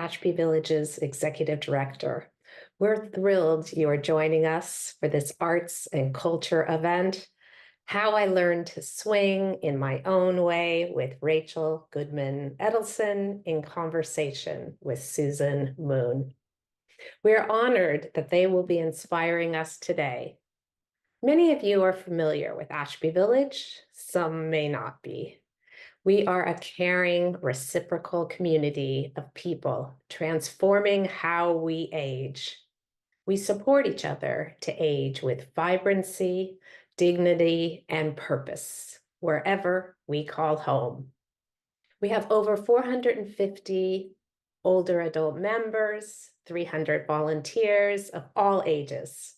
Ashby Village's Executive Director. We're thrilled you are joining us for this arts and culture event, How I Learned to Swing in My Own Way with Rachel Goodman Edelson in conversation with Susan Moon. We're honored that they will be inspiring us today. Many of you are familiar with Ashby Village, some may not be. We are a caring, reciprocal community of people transforming how we age. We support each other to age with vibrancy, dignity, and purpose, wherever we call home. We have over 450 older adult members, 300 volunteers of all ages,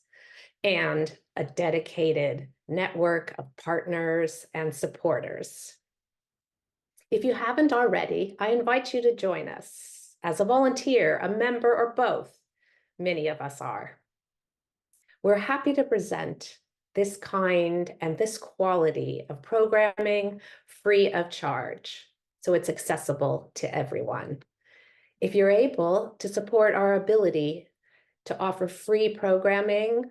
and a dedicated network of partners and supporters. If you haven't already, I invite you to join us as a volunteer, a member, or both. Many of us are. We're happy to present this kind and this quality of programming free of charge, so it's accessible to everyone. If you're able to support our ability to offer free programming,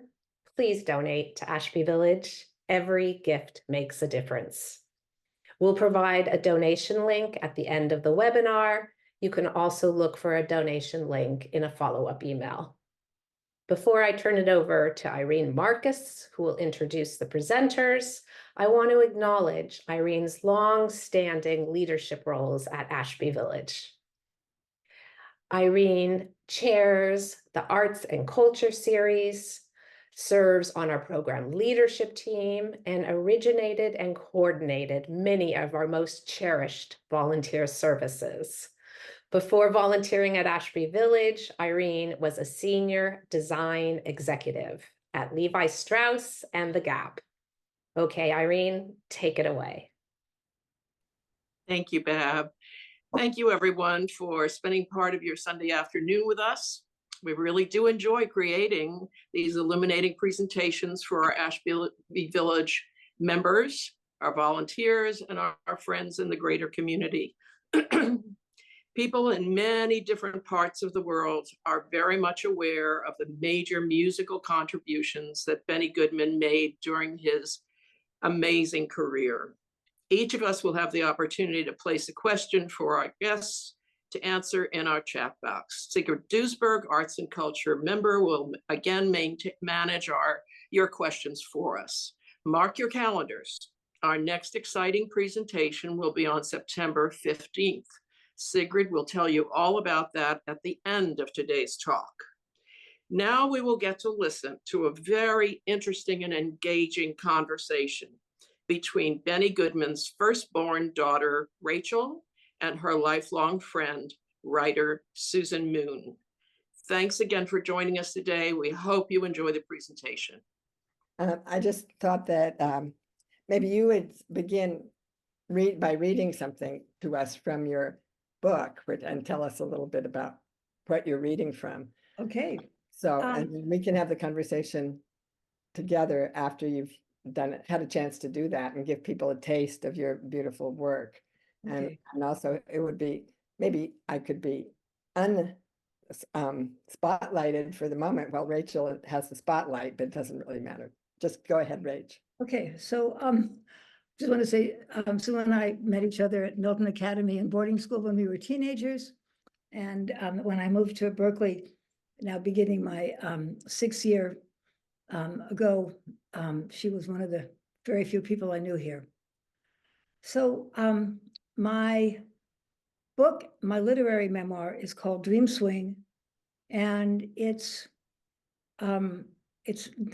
please donate to Ashby Village. Every gift makes a difference. We'll provide a donation link at the end of the webinar. You can also look for a donation link in a follow-up email. Before I turn it over to Irene Marcus, who will introduce the presenters, I want to acknowledge Irene's long-standing leadership roles at Ashby Village. Irene chairs the Arts and Culture Series, serves on our program leadership team, and originated and coordinated many of our most cherished volunteer services. Before volunteering at Ashby Village, Irene was a senior design executive at Levi Strauss and The Gap. Okay, Irene, take it away. Thank you, Bab. Thank you, everyone, for spending part of your Sunday afternoon with us. We really do enjoy creating these illuminating presentations for our Ashby Village members, our volunteers, and our friends in the greater community. People in many different parts of the world are very much aware of the major musical contributions that Benny Goodman made during his amazing career. Each of us will have the opportunity to place a question for our guests to answer in our chat box. Sigrid Duisberg, Arts and Culture member, will again manage your questions for us. Mark your calendars. Our next exciting presentation will be on September 15th. Sigrid will tell you all about that at the end of today's talk. Now we will get to listen to a very interesting and engaging conversation between Benny Goodman's firstborn daughter, Rachel, and her lifelong friend, writer Susan Moon. Thanks again for joining us today. We hope you enjoy the presentation. I just thought that maybe you would begin by reading something to us from your book and tell us a little bit about what you're reading from. Okay. So and we can have the conversation together after you've had a chance to do that and give people a taste of your beautiful work. Okay. And also it would be, maybe I could be spotlighted for the moment while Rachel has the spotlight, but it doesn't really matter. Just go ahead, Rach. Okay, so just want to say, Sue and I met each other at Milton Academy in boarding school when we were teenagers. And when I moved to Berkeley, now beginning my 6th year ago, she was one of the very few people I knew here. So my book, my literary memoir, is called Dreamswing, and it's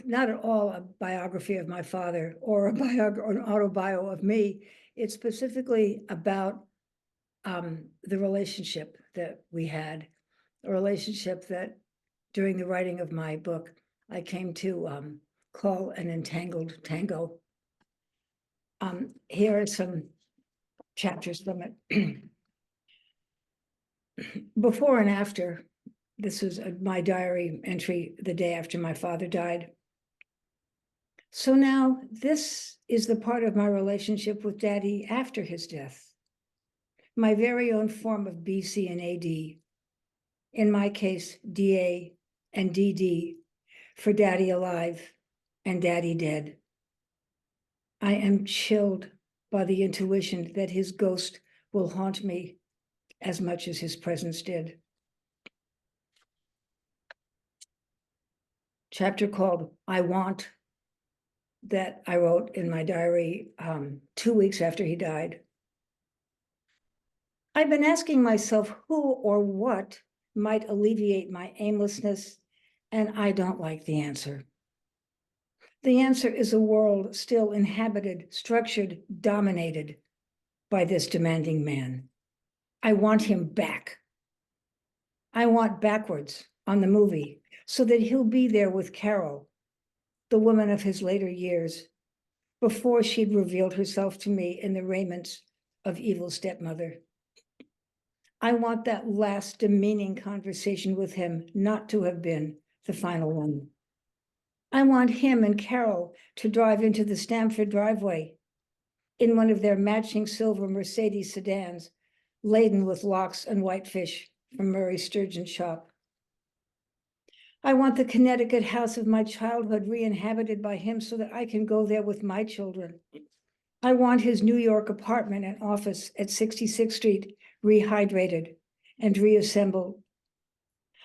not at all a biography of my father or an autobio of me. It's specifically about the relationship that we had, a relationship that during the writing of my book, I came to call an entangled tango. Here are some chapters from it. Before and after, this was my diary entry the day after my father died. So now this is the part of my relationship with Daddy after his death. My very own form of BC and AD. in my case, DA and DD, for daddy alive and daddy dead. I am chilled by the intuition that his ghost will haunt me as much as his presence did. Chapter called I Want, that I wrote in my diary 2 weeks after he died. I've been asking myself who or what might alleviate my aimlessness, and I don't like the answer. The answer is a world still inhabited, structured, dominated by this demanding man. I want him back. I want backwards on the movie so that he'll be there with Carol, the woman of his later years, before she'd revealed herself to me in the raiments of evil stepmother. I want that last demeaning conversation with him not to have been the final one. I want him and Carol to drive into the Stamford driveway in one of their matching silver Mercedes sedans, laden with lox and whitefish from Murray Sturgeon's shop. I want the Connecticut house of my childhood re-inhabited by him so that I can go there with my children. I want his New York apartment and office at 66th Street rehydrated and reassembled.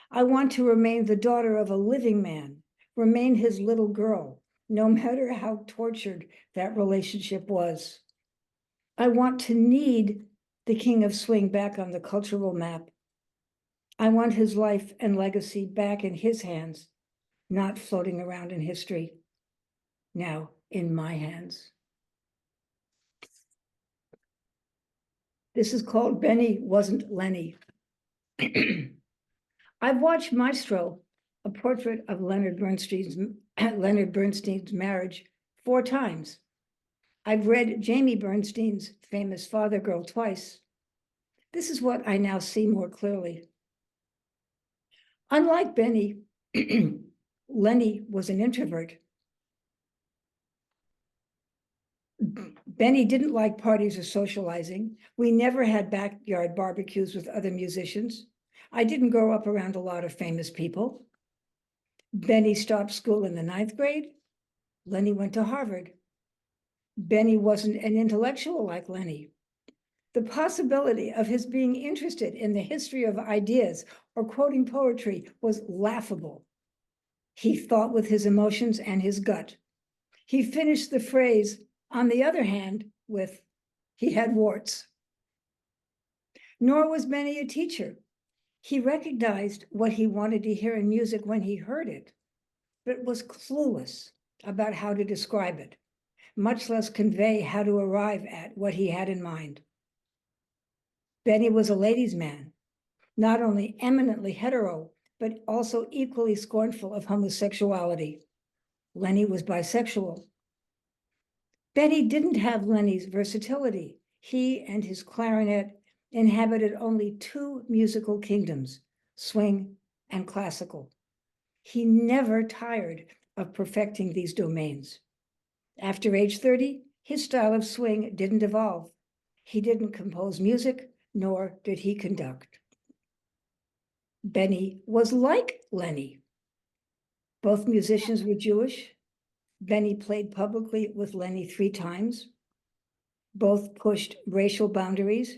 I want to remain the daughter of a living man, remain his little girl, no matter how tortured that relationship was. I want to need the King of Swing back on the cultural map. I want his life and legacy back in his hands, not floating around in history. Now in my hands. This is called Benny Wasn't Lenny. I've watched Maestro, a portrait of Leonard Bernstein's marriage, 4 times. I've read Jamie Bernstein's famous Father Girl twice. This is what I now see more clearly. Unlike Benny, Lenny was an introvert. Benny didn't like parties or socializing. We never had backyard barbecues with other musicians. I didn't grow up around a lot of famous people. Benny stopped school in the 9th grade. Lenny went to Harvard. Benny wasn't an intellectual like Lenny. The possibility of his being interested in the history of ideas or quoting poetry was laughable. He thought with his emotions and his gut. He finished the phrase, on the other hand, with, he had warts. Nor was Benny a teacher. He recognized what he wanted to hear in music when he heard it, but was clueless about how to describe it, much less convey how to arrive at what he had in mind. Benny was a ladies' man, not only eminently hetero, but also equally scornful of homosexuality. Lenny was bisexual. Benny didn't have Lenny's versatility. He and his clarinet inhabited only 2 musical kingdoms, swing and classical. He never tired of perfecting these domains. After age 30, his style of swing didn't evolve. He didn't compose music, nor did he conduct. Benny was like Lenny. Both musicians were Jewish. Benny played publicly with Lenny 3 times. Both pushed racial boundaries,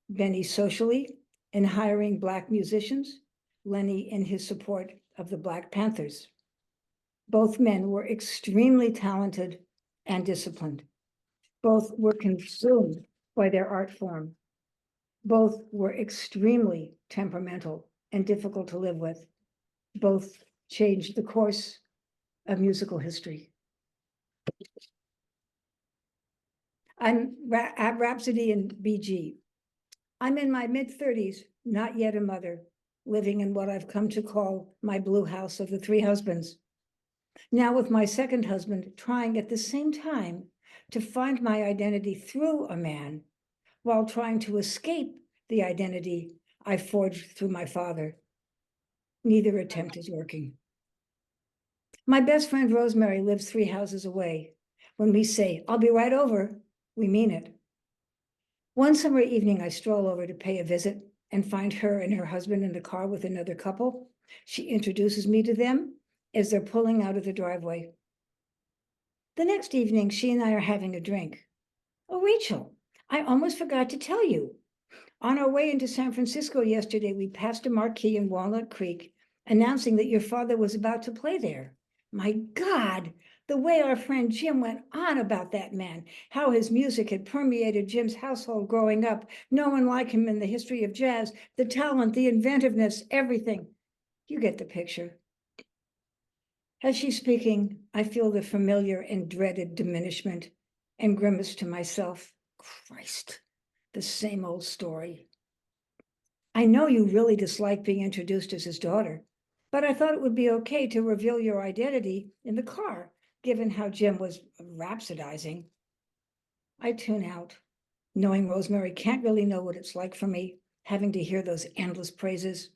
Benny socially in hiring Black musicians, Lenny in his support of the Black Panthers. Both men were extremely talented and disciplined. Both were consumed by their art form. Both were extremely temperamental and difficult to live with. Both changed the course of musical history. I'm at Rhapsody in BG. I'm in my mid-30s, not yet a mother, living in what I've come to call my blue house of the 3 husbands. Now with my second husband trying at the same time to find my identity through a man while trying to escape the identity I forged through my father. Neither attempt is working. My best friend Rosemary lives 3 houses away. When we say, I'll be right over, we mean it. One summer evening, I stroll over to pay a visit. and find her and her husband in the car with another couple. She introduces me to them as they're pulling out of the driveway. The next evening, she and I are having a drink. Oh, Rachel, I almost forgot to tell you. On our way into San Francisco yesterday, we passed a marquee in Walnut Creek announcing that your father was about to play there. My God, the way our friend Jim went on about that man, how his music had permeated Jim's household growing up, no one like him in the history of jazz, the talent, the inventiveness, everything. You get the picture. As she's speaking, I feel the familiar and dreaded diminishment and grimace to myself. Christ, the same old story. I know you really dislike being introduced as his daughter, but I thought it would be okay to reveal your identity in the car, given how Jim was rhapsodizing. I tune out, knowing Rosemary can't really know what it's like for me, having to hear those endless praises.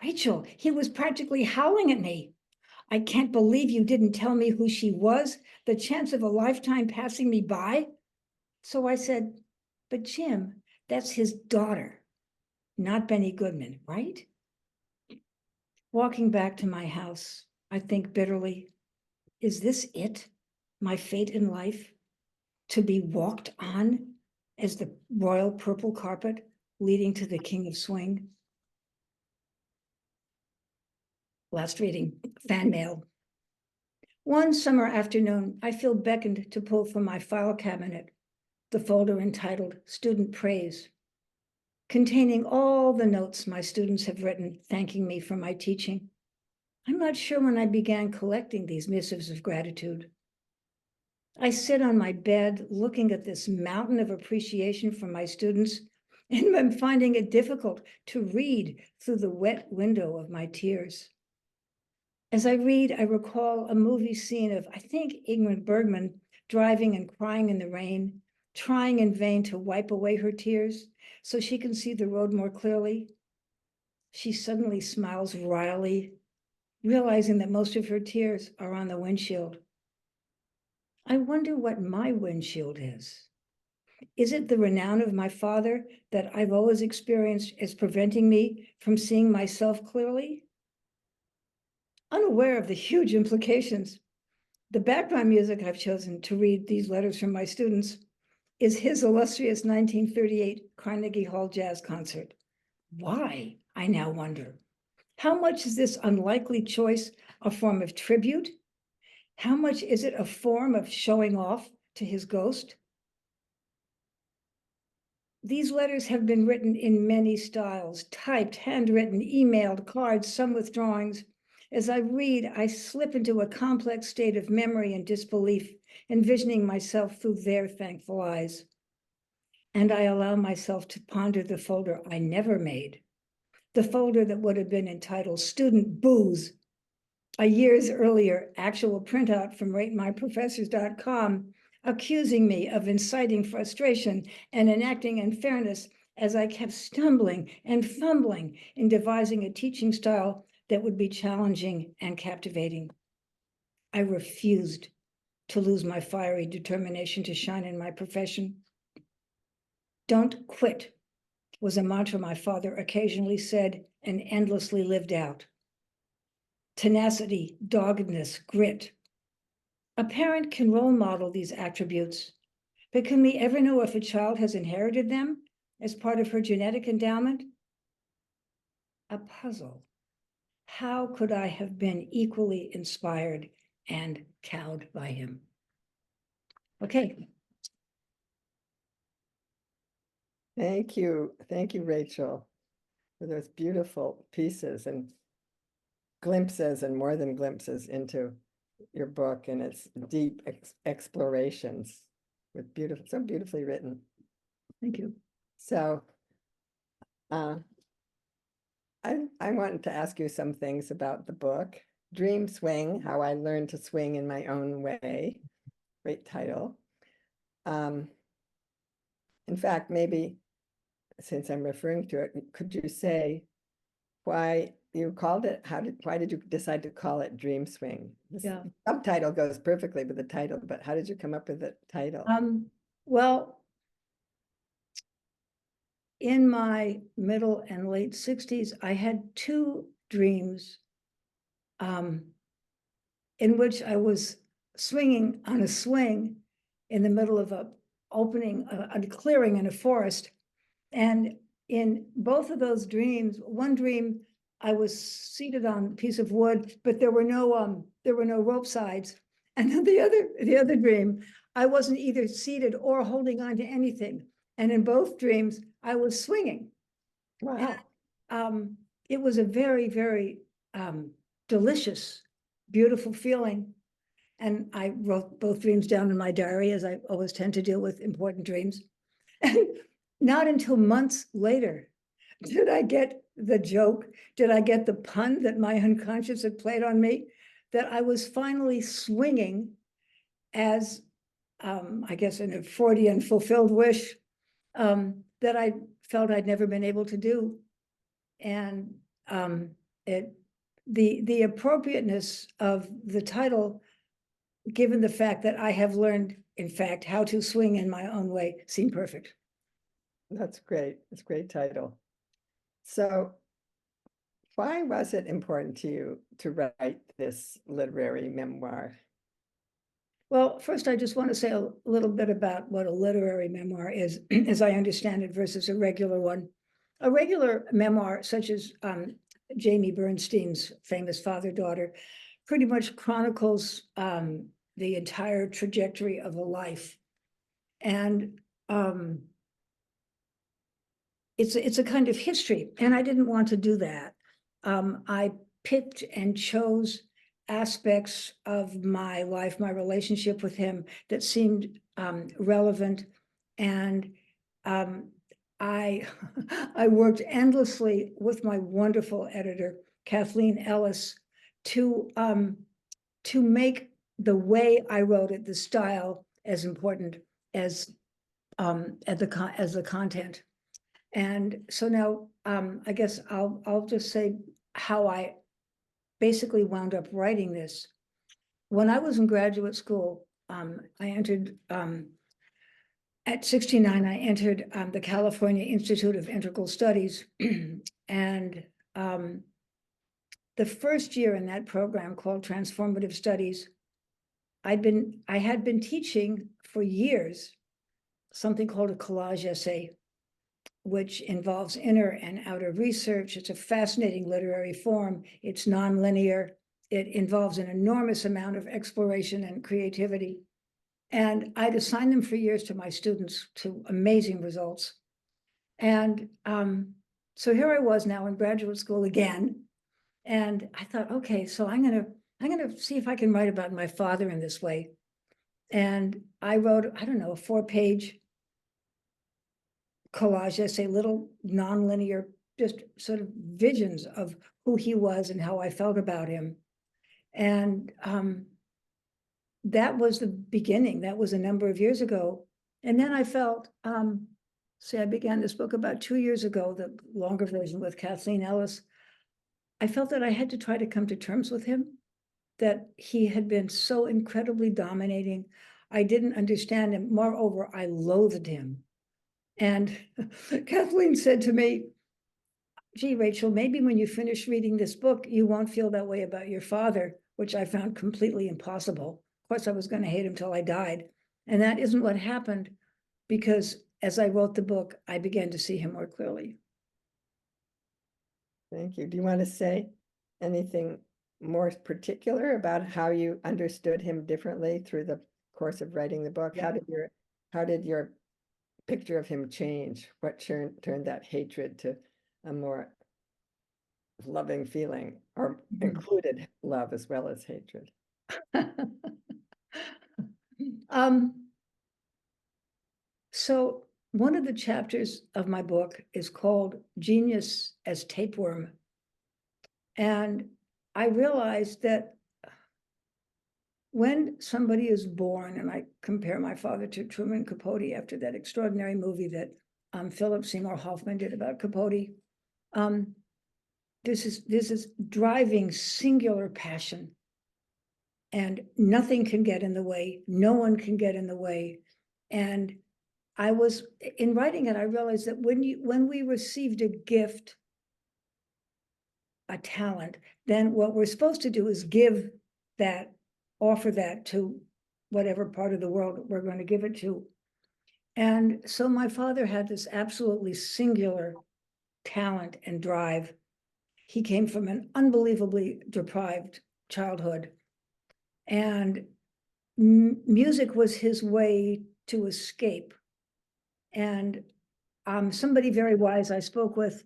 Rachel, he was practically howling at me. I can't believe you didn't tell me who she was, the chance of a lifetime passing me by. So I said, but Jim, that's his daughter, not Benny Goodman, right? Walking back to my house, I think bitterly, is this it? My fate in life? To be walked on as the royal purple carpet leading to the king of swing? Last reading, fan mail. One summer afternoon, I feel beckoned to pull from my file cabinet the folder entitled Student Praise, containing all the notes my students have written thanking me for my teaching. I'm not sure when I began collecting these missives of gratitude. I sit on my bed looking at this mountain of appreciation from my students, and I'm finding it difficult to read through the wet window of my tears. As I read, I recall a movie scene of, I think, Ingrid Bergman driving and crying in the rain, trying in vain to wipe away her tears so she can see the road more clearly. She suddenly smiles wryly, realizing that most of her tears are on the windshield. I wonder what my windshield is. Is it the renown of my father that I've always experienced as preventing me from seeing myself clearly? Unaware of the huge implications, the background music I've chosen to read these letters from my students is his illustrious 1938 Carnegie Hall Jazz Concert. Why, I now wonder? How much is this unlikely choice a form of tribute? How much is it a form of showing off to his ghost? These letters have been written in many styles, typed, handwritten, emailed, cards, some with drawings. As I read, I slip into a complex state of memory and disbelief, envisioning myself through their thankful eyes. And I allow myself to ponder the folder I never made, the folder that would have been entitled Student Booze. A years earlier, actual printout from ratemyprofessors.com accusing me of inciting frustration and enacting unfairness as I kept stumbling and fumbling in devising a teaching style that would be challenging and captivating. I refused to lose my fiery determination to shine in my profession. Don't quit was a mantra my father occasionally said and endlessly lived out. Tenacity, doggedness, grit. A parent can role model these attributes, but can we ever know if a child has inherited them as part of her genetic endowment? A puzzle. How could I have been equally inspired and cowed by him? Okay. Thank you, Rachel, for those beautiful pieces and glimpses and more than glimpses into your book and its deep explorations with so beautifully written. Thank you. So I wanted to ask you some things about the book. Dreamswing, How I Learned to Swing in My Own Way. Great title. In fact, maybe since I'm referring to it, could you say why you called it? Why did you decide to call it Dreamswing? The subtitle goes perfectly with the title, but how did you come up with the title? Well, in my middle and late 60s, I had two dreams in which I was swinging on a swing in the middle of a clearing in a forest. And in both of those dreams, one dream, I was seated on a piece of wood, but there were no rope sides. And then the other dream, I wasn't either seated or holding on to anything. And in both dreams, I was swinging. Wow. And, it was a very, very delicious, beautiful feeling. And I wrote both dreams down in my diary, as I always tend to do with important dreams. And not until months later did I get the joke, did I get the pun that my unconscious had played on me, that I was finally swinging as, I guess, in a Freudian fulfilled wish that I felt I'd never been able to do. And the appropriateness of the title, given the fact that I have learned, in fact, how to swing in my own way, seemed perfect. That's great. It's a great title. So why was it important to you to write this literary memoir? Well, first, I just want to say a little bit about what a literary memoir is, as I understand it, versus a regular one. A regular memoir, such as Jamie Bernstein's famous Father-Daughter, pretty much chronicles the entire trajectory of a life. And it's a kind of history, and I didn't want to do that. I picked and chose aspects of my life, my relationship with him, that seemed relevant. And I worked endlessly with my wonderful editor, Kathleen Ellis, to make the way I wrote it, the style, as important as the content. And so now I guess I'll just say how I basically wound up writing this. When I was in graduate school, I entered at 69, I entered the California Institute of Integral Studies. And the first year in that program, called Transformative Studies, I had been teaching for years something called a collage essay, which involves inner and outer research. It's a fascinating literary form. It's nonlinear. It involves an enormous amount of exploration and creativity. And I'd assigned them for years to my students, to amazing results. And so here I was now in graduate school again. And I thought, okay, so I'm gonna see if I can write about my father in this way. And I wrote, I don't know, a 4-page collage essay, little nonlinear, just sort of visions of who he was and how I felt about him. And that was the beginning. That was a number of years ago. And then I felt, I began this book about 2 years ago, the longer version with Kathleen Ellis. I felt that I had to try to come to terms with him, that he had been so incredibly dominating. I didn't understand him. Moreover, I loathed him. And Kathleen said to me, gee, Rachel, maybe when you finish reading this book, you won't feel that way about your father, which I found completely impossible. Of course, I was going to hate him till I died. And that isn't what happened, because as I wrote the book, I began to see him more clearly. Thank you. Do you want to say anything more particular about how you understood him differently through the course of writing the book? Yeah. How did your picture of him change? What turned that hatred to a more loving feeling, or included love as well as hatred? So one of the chapters of my book is called Genius as Tapeworm. And I realized that when somebody is born, and I compare my father to Truman Capote after that extraordinary movie that Philip Seymour Hoffman did about Capote, this is driving singular passion, and nothing can get in the way. No one can get in the way. And I was, in writing it, I realized that when we received a gift, a talent, then what we're supposed to do is offer that to whatever part of the world we're going to give it to. And so my father had this absolutely singular talent and drive. He came from an unbelievably deprived childhood, and music was his way to escape. And somebody very wise I spoke with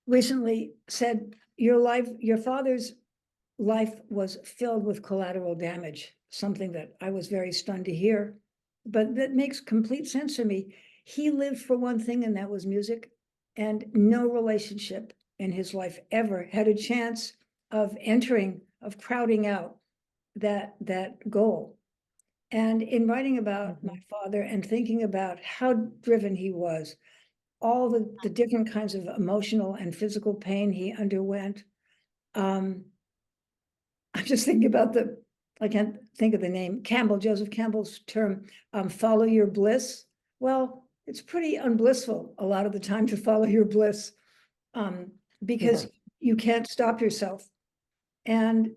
recently said, your father's life was filled with collateral damage, something that I was very stunned to hear, but that makes complete sense to me. He lived for one thing, and that was music, and no relationship in his life ever had a chance of crowding out that goal. And in writing about my father and thinking about how driven he was, all the different kinds of emotional and physical pain he underwent, I'm just thinking about I can't think of the name, Joseph Campbell's term, follow your bliss. Well, it's pretty unblissful a lot of the time to follow your bliss, because you can't stop yourself. And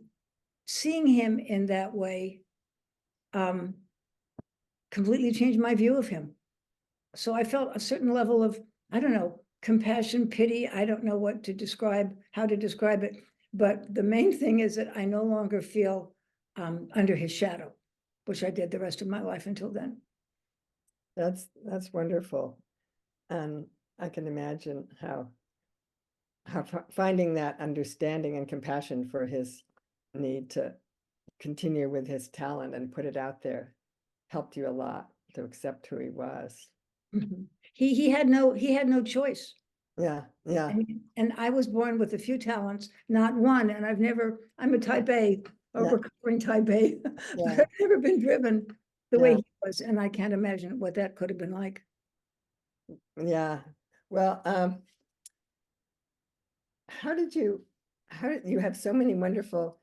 seeing him in that way completely changed my view of him. So I felt a certain level of, I don't know, compassion, pity. I don't know how to describe it. But the main thing is that I no longer feel under his shadow, which I did the rest of my life until then. That's wonderful. And I can imagine how finding that understanding and compassion for his need to continue with his talent and put it out there helped you a lot to accept who he was. Mm-hmm. He had no choice. Yeah, yeah. And I was born with a few talents, not one. And I'm a type A, a recovering type A. Yeah. I've never been driven the way he was, and I can't imagine what that could have been like. Yeah. Well, how did you have so many wonderful,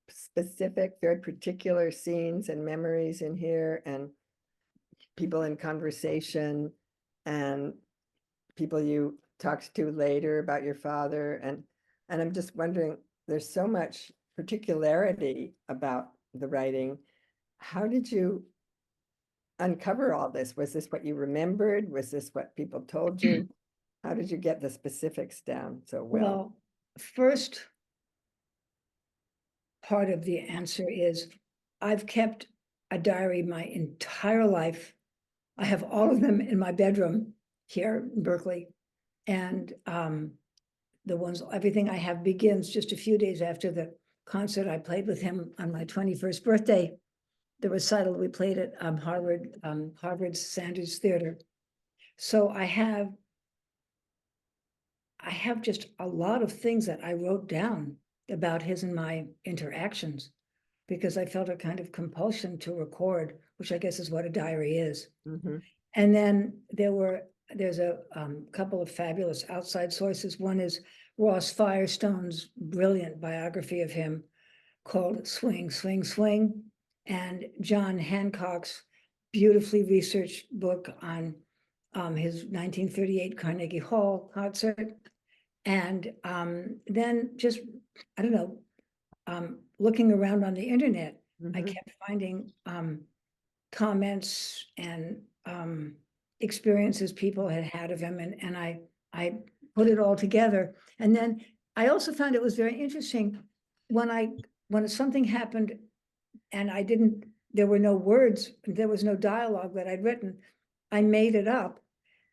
specific, very particular scenes and memories in here, and people in conversation, and people you talked to later about your father, and I'm just wondering, there's so much particularity about the writing. How did you uncover all this? Was this what you remembered? Was this what people told you? How did you get the specifics down so well? Well, first part of the answer is I've kept a diary my entire life. I have all of them in my bedroom here in Berkeley. And everything I have begins just a few days after the concert I played with him on my 21st birthday, the recital we played at Harvard's Sanders Theater. So I have just a lot of things that I wrote down about his and my interactions, because I felt a kind of compulsion to record, which I guess is what a diary is. Mm-hmm. And then there's a couple of fabulous outside sources. One is Ross Firestone's brilliant biography of him called Swing, Swing, Swing, and John Hancock's beautifully researched book on his 1938 Carnegie Hall concert. And then just, I don't know, looking around on the internet, I kept finding comments and experiences people had of him, and I put it all together. And then I also found it was very interesting when something happened and there were no words, there was no dialogue that I'd written, I made it up.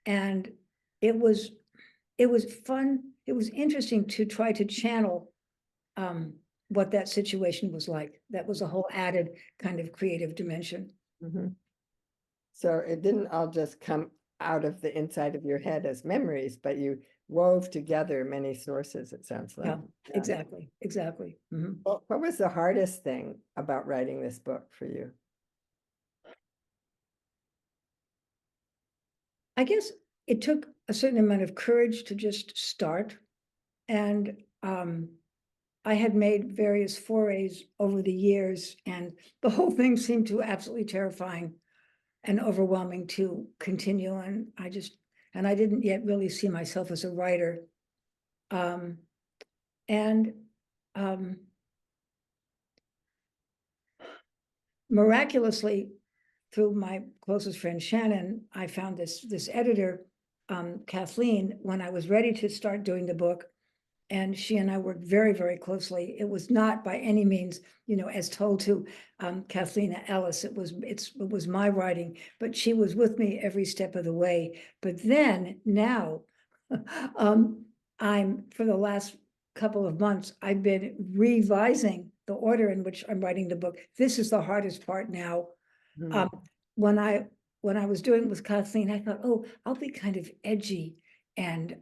And it was fun. It was interesting to try to channel what that situation was like. That was a whole added kind of creative dimension. Mm-hmm. So it didn't all just come out of the inside of your head as memories, but you wove together many sources, it sounds like. Yeah, exactly. Mm-hmm. Well, what was the hardest thing about writing this book for you? I guess it took a certain amount of courage to just start. And I had made various forays over the years, and the whole thing seemed absolutely terrifying. and overwhelming to continue. And I didn't yet really see myself as a writer. Miraculously, through my closest friend Shannon, I found this editor, Kathleen, when I was ready to start doing the book. And she and I worked very, very closely. It was not by any means, as told to Kathleen Ellis, it was my writing, but she was with me every step of the way. But then now, for the last couple of months, I've been revising the order in which I'm writing the book. This is the hardest part now. When I was doing it with Kathleen, I thought, oh, I'll be kind of edgy and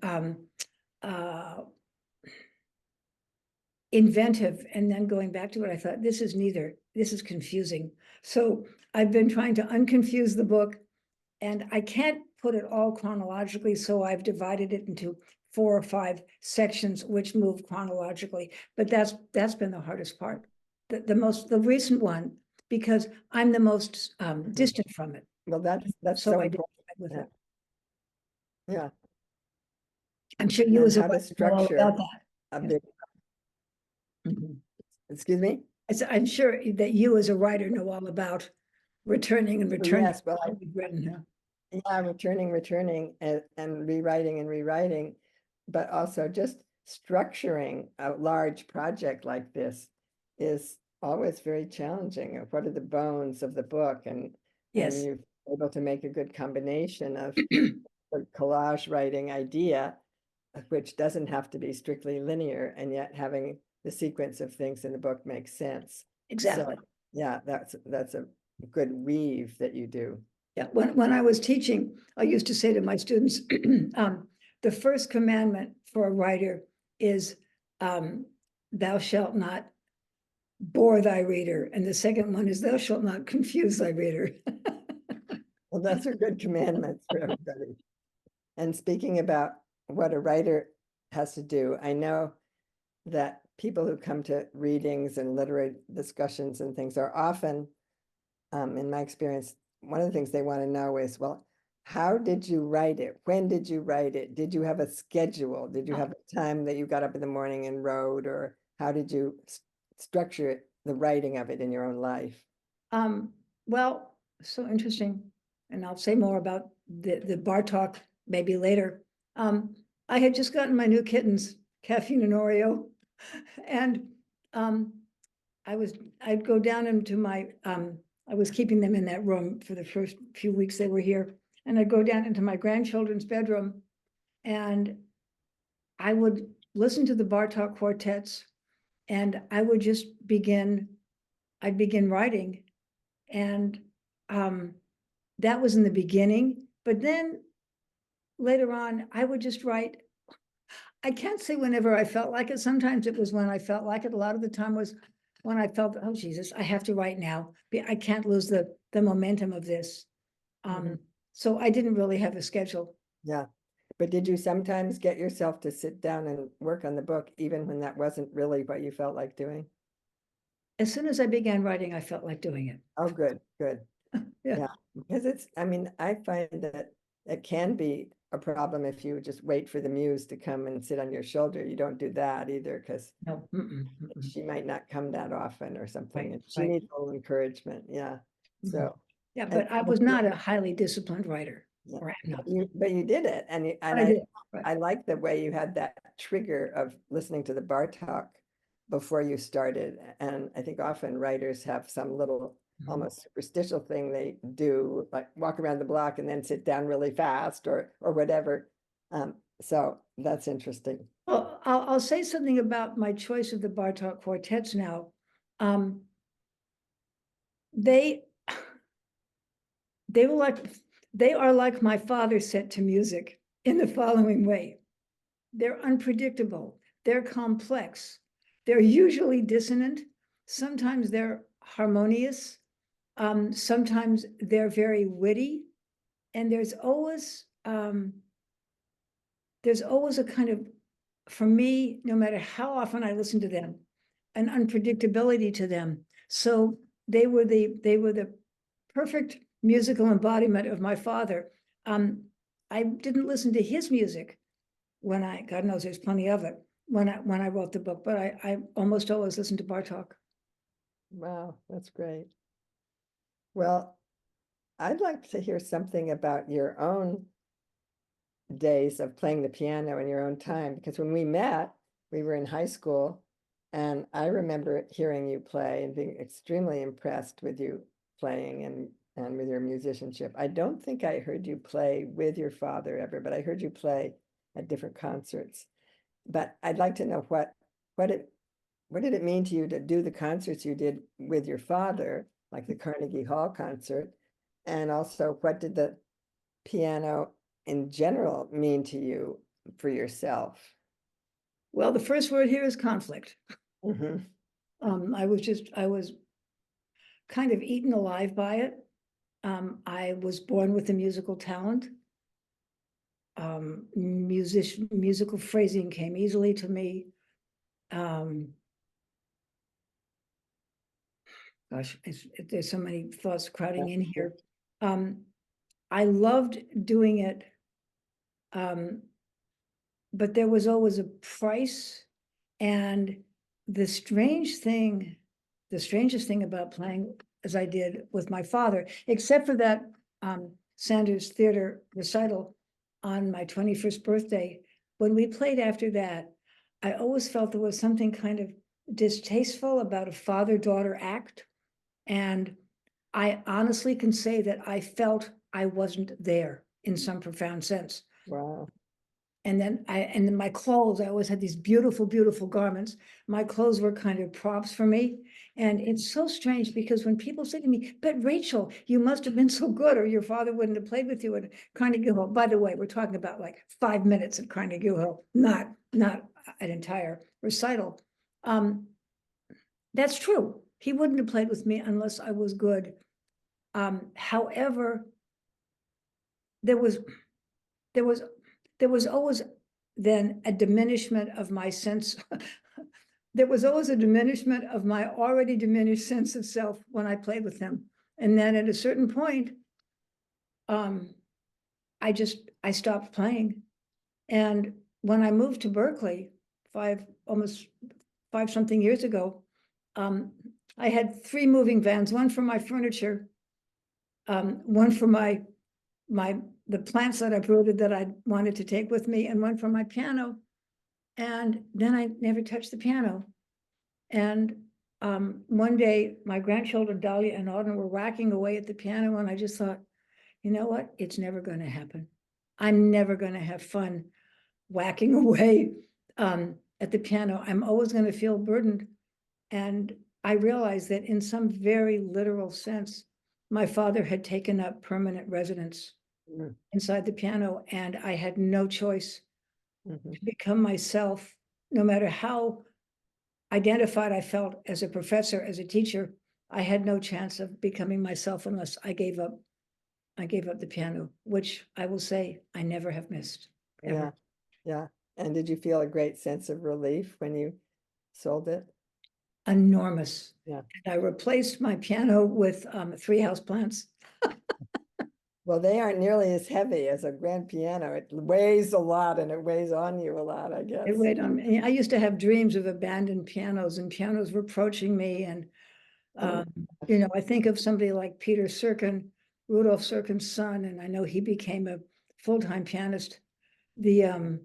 inventive. And then going back to it, I thought, this is neither. This is confusing. So I've been trying to unconfuse the book, and I can't put it all chronologically. So I've divided it into 4 or 5 sections, which move chronologically. But that's been the hardest part. The recent one, because I'm the most distant from it. Well, that's So so I did important. with it. Yeah. I'm sure you And as a how to writer know all structure about that. a Yeah. big, excuse me? I'm sure that you as a writer know all about returning and returning. Yes, well, what you've written. Yeah, returning and rewriting, but also just structuring a large project like this is always very challenging. What are the bones of the book? And Yes. you're able to make a good combination of the collage writing idea, which doesn't have to be strictly linear, and yet having the sequence of things in the book makes sense. Exactly. So, yeah, that's a good weave that you do. Yeah, when I was teaching, I used to say to my students, the first commandment for a writer is, thou shalt not bore thy reader. And the second one is, thou shalt not confuse thy reader. Well, those are good commandments for everybody. And speaking about what a writer has to do, I know that people who come to readings and literary discussions and things are often, in my experience, one of the things they want to know is, well, how did you write it? When did you write it? Did you have a schedule? Did you have a time that you got up in the morning and wrote, or how did you structure it, the writing of it in your own life? Well, so interesting. And I'll say more about the bar talk maybe later. I had just gotten my new kittens, Caffeine and Oreo. And I'd go down into my, I was keeping them in that room for the first few weeks they were here. And I'd go down into my grandchildren's bedroom, and I would listen to the Bartok quartets, and I would just I'd begin writing. And that was in the beginning, but then later on, I would just write. I can't say whenever I felt like it. Sometimes it was when I felt like it. A lot of the time was when I felt, oh, Jesus, I have to write now. I can't lose the momentum of this. So I didn't really have a schedule. Yeah. But did you sometimes get yourself to sit down and work on the book, even when that wasn't really what you felt like doing? As soon as I began writing, I felt like doing it. Oh, good. Yeah. Because I find that it can be a problem if you just wait for the muse to come and sit on your shoulder. You don't do that either, because No. she might not come that often or something. Right, And she right. needs a little encouragement. Yeah. So Yeah, but I was not a highly disciplined writer. yeah. Or I'm not. But you did it, and I did. Right. I like the way you had that trigger of listening to the bar talk before you started. And I think often writers have some little almost superstitial thing they do, like walk around the block and then sit down really fast or whatever. So that's interesting. Well, I'll say something about my choice of the Bartok quartets now. They are like my father set to music in the following way. They're unpredictable. They're complex. They're usually dissonant. Sometimes they're harmonious. Sometimes they're very witty. And there's always a kind of, for me, no matter how often I listen to them, an unpredictability to them. So they were the perfect musical embodiment of my father. I didn't listen to his music when God knows there's plenty of it, when I wrote the book, but I almost always listened to Bartok. Wow, that's great. Well, I'd like to hear something about your own days of playing the piano in your own time, because when we met, we were in high school, and I remember hearing you play and being extremely impressed with you playing and with your musicianship. I don't think I heard you play with your father ever, but I heard you play at different concerts. But I'd like to know what did it mean to you to do the concerts you did with your father, like the Carnegie Hall concert, and also what did the piano in general mean to you for yourself? Well, the first word here is conflict. Mm-hmm. I was kind of eaten alive by it. I was born with a musical talent. Musical phrasing came easily to me. Gosh, there's so many thoughts crowding in here. I loved doing it, but there was always a price. And the strangest thing about playing as I did with my father, except for that Sanders Theater recital on my 21st birthday, when we played after that, I always felt there was something kind of distasteful about a father-daughter act. And I honestly can say that I felt I wasn't there in some profound sense. Wow. And then my clothes, I always had these beautiful, beautiful garments. My clothes were kind of props for me. And it's so strange because when people say to me, but Rachel, you must have been so good or your father wouldn't have played with you at Carnegie Hall. By the way, we're talking about like 5 minutes at Carnegie Hall, not an entire recital. That's true. He wouldn't have played with me unless I was good. However, there was always then a diminishment of my sense. There was always a diminishment of my already diminished sense of self when I played with him. And then at a certain point, I stopped playing. And when I moved to Berkeley, almost five something years ago, I had 3 moving vans, one for my furniture, one for the plants that I uprooted that I wanted to take with me, and one for my piano. And then I never touched the piano. And one day my grandchildren, Dahlia and Auden, were whacking away at the piano, and I just thought, you know what? It's never going to happen. I'm never going to have fun whacking away at the piano. I'm always going to feel burdened. And I realized that in some very literal sense, my father had taken up permanent residence inside the piano, and I had no choice to become myself, no matter how identified I felt as a professor, as a teacher. I had no chance of becoming myself unless I gave up the piano, which I will say I never have missed, ever. Yeah. And did you feel a great sense of relief when you sold it? Enormous. Yeah. And I replaced my piano with 3 houseplants. Well, they aren't nearly as heavy as a grand piano. It weighs a lot and it weighs on you a lot, I guess. It weighed on me. I used to have dreams of abandoned pianos, and pianos were approaching me. And, I think of somebody like Peter Serkin, Rudolf Serkin's son, and I know he became a full-time pianist. The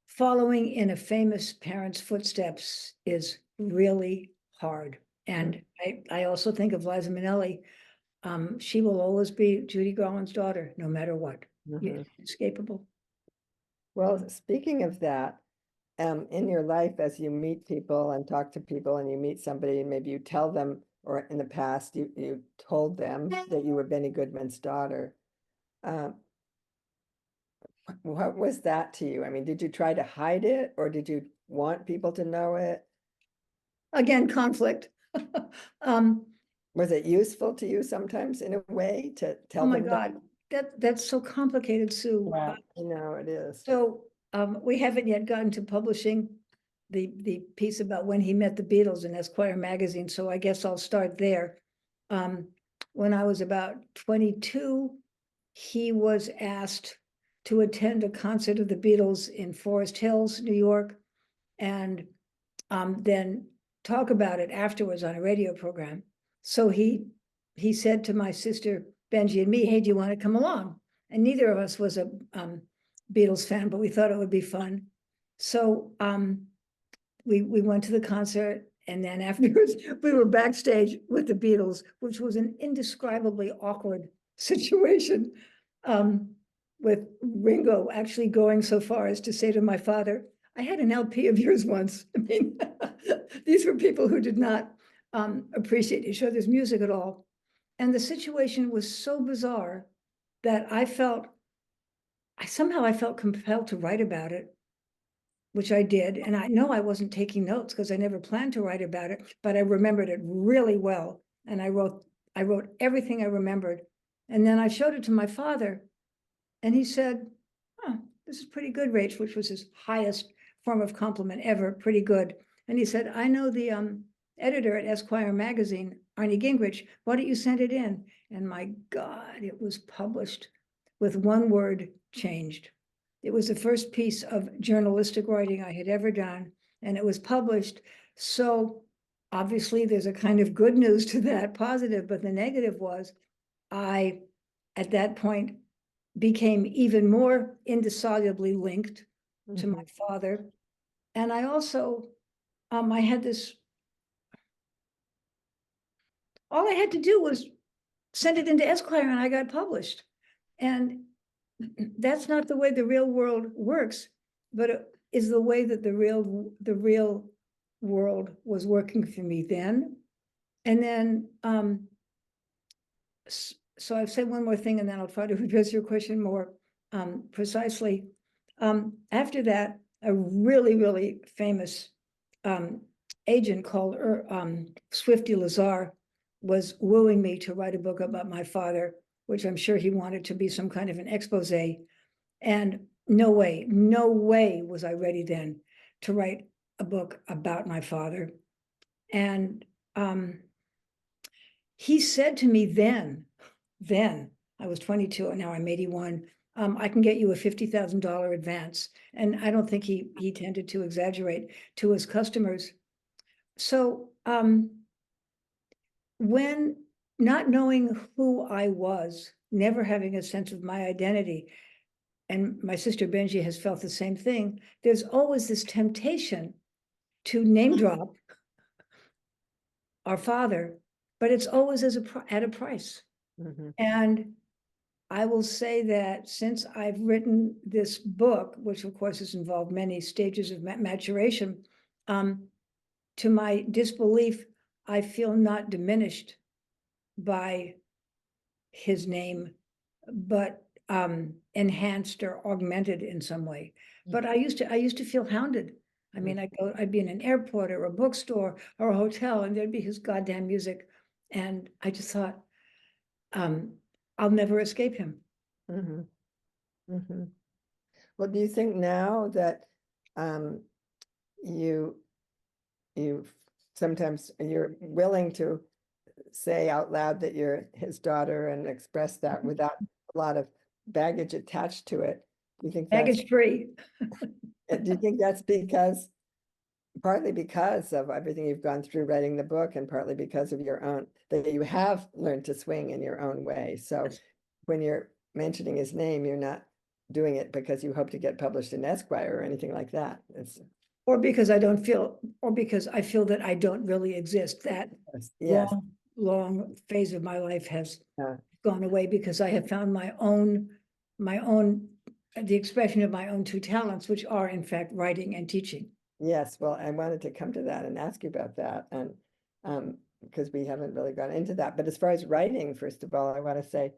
following in a famous parent's footsteps is really hard. And I also think of Liza Minnelli. She will always be Judy Garland's daughter, no matter what. It's inescapable. Well, speaking of that, in your life, as you meet people and talk to people and you meet somebody and maybe you tell them, or in the past, you told them that you were Benny Goodman's daughter. What was that to you? I mean, did you try to hide it, or did you want people to know it? Again, conflict. Was it useful to you sometimes in a way to tell Oh my them God, that's so complicated, Sue. Wow, I know it is. So we haven't yet gotten to publishing the piece about when he met the Beatles in Esquire magazine, so I guess I'll start there. when I was about 22, he was asked to attend a concert of the Beatles in Forest Hills, New York, and then talk about it afterwards on a radio program. So he said to my sister Benji and me, "Hey, do you want to come along?" And neither of us was a Beatles fan, but we thought it would be fun. So we went to the concert, and then afterwards we were backstage with the Beatles, which was an indescribably awkward situation, with Ringo actually going so far as to say to my father, "I had an LP of yours once." I mean, these were people who did not appreciate each other's music at all. And the situation was so bizarre that I somehow felt compelled to write about it, which I did. And I know I wasn't taking notes because I never planned to write about it, but I remembered it really well. And I wrote everything I remembered. And then I showed it to my father, and he said, "Oh, this is pretty good, Rach," which was his highest form of compliment ever, pretty good. And he said, "I know the editor at Esquire magazine, Arnie Gingrich. Why don't you send it in?" And my God, it was published with one word changed. It was the first piece of journalistic writing I had ever done, and it was published. So obviously there's a kind of good news to that, positive, but the negative was I, at that point, became even more indissolubly linked to my father. And I also, I had this, all I had to do was send it into Esquire and I got published. And that's not the way the real world works, but it is the way that the real world was working for me then. And then, so I've said one more thing, and then I'll try to address your question more precisely. After that, a really, really famous agent called Swifty Lazar was wooing me to write a book about my father, which I'm sure he wanted to be some kind of an expose. And no way was I ready then to write a book about my father. And he said to me then, I was 22 and now I'm 81, "I can get you a $50,000 advance." And I don't think he tended to exaggerate to his customers. So when not knowing who I was, never having a sense of my identity, and my sister Benji has felt the same thing, there's always this temptation to name drop our father, but it's always at a price. And I will say that since I've written this book, which of course has involved many stages of maturation, to my disbelief, I feel not diminished by his name, but enhanced or augmented in some way. But I used to feel hounded. I mean, I'd be in an airport or a bookstore or a hotel, and there'd be his goddamn music. And I just thought, I'll never escape him. Well, do you think now that you sometimes you're willing to say out loud that you're his daughter and express that without a lot of baggage attached to it? Do you think that's Baggage free. do you think that's partly because of everything you've gone through writing the book, and partly because of your own, that you have learned to swing in your own way? So when you're mentioning his name, you're not doing it because you hope to get published in Esquire or anything like that. Or because I feel that I don't really exist. That yes, long phase of my life has gone away because I have found my own, the expression of my own two talents, which are in fact writing and teaching. yes. Well, I wanted to come to that and ask you about that, and because we haven't really gone into that. But as far as writing, first of all, I want to say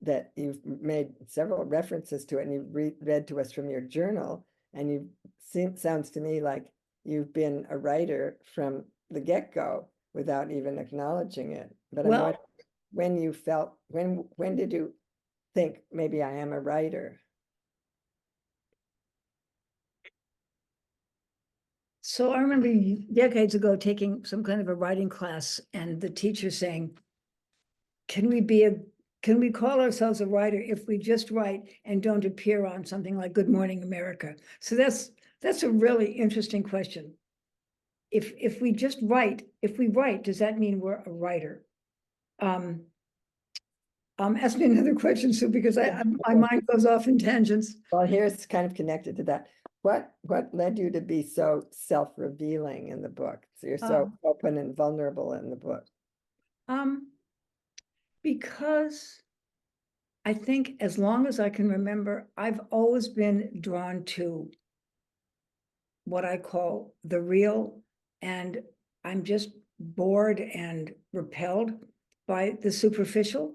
that you've made several references to it, and you read to us from your journal, and sounds to me like you've been a writer from the get-go without even acknowledging it. But Well, when did you think maybe I am a writer? So I remember decades ago taking some kind of a writing class, and the teacher saying, can we call ourselves a writer if we just write and don't appear on something like Good Morning America? So that's a really interesting question. If we just write, if we write, does that mean we're a writer? Ask me another question, Sue, because my mind goes off in tangents. Well, here's kind of connected to that. What led you to be so self-revealing in the book? So you're so open and vulnerable in the book. Because I think as long as I can remember, I've always been drawn to what I call the real, and I'm just bored and repelled by the superficial.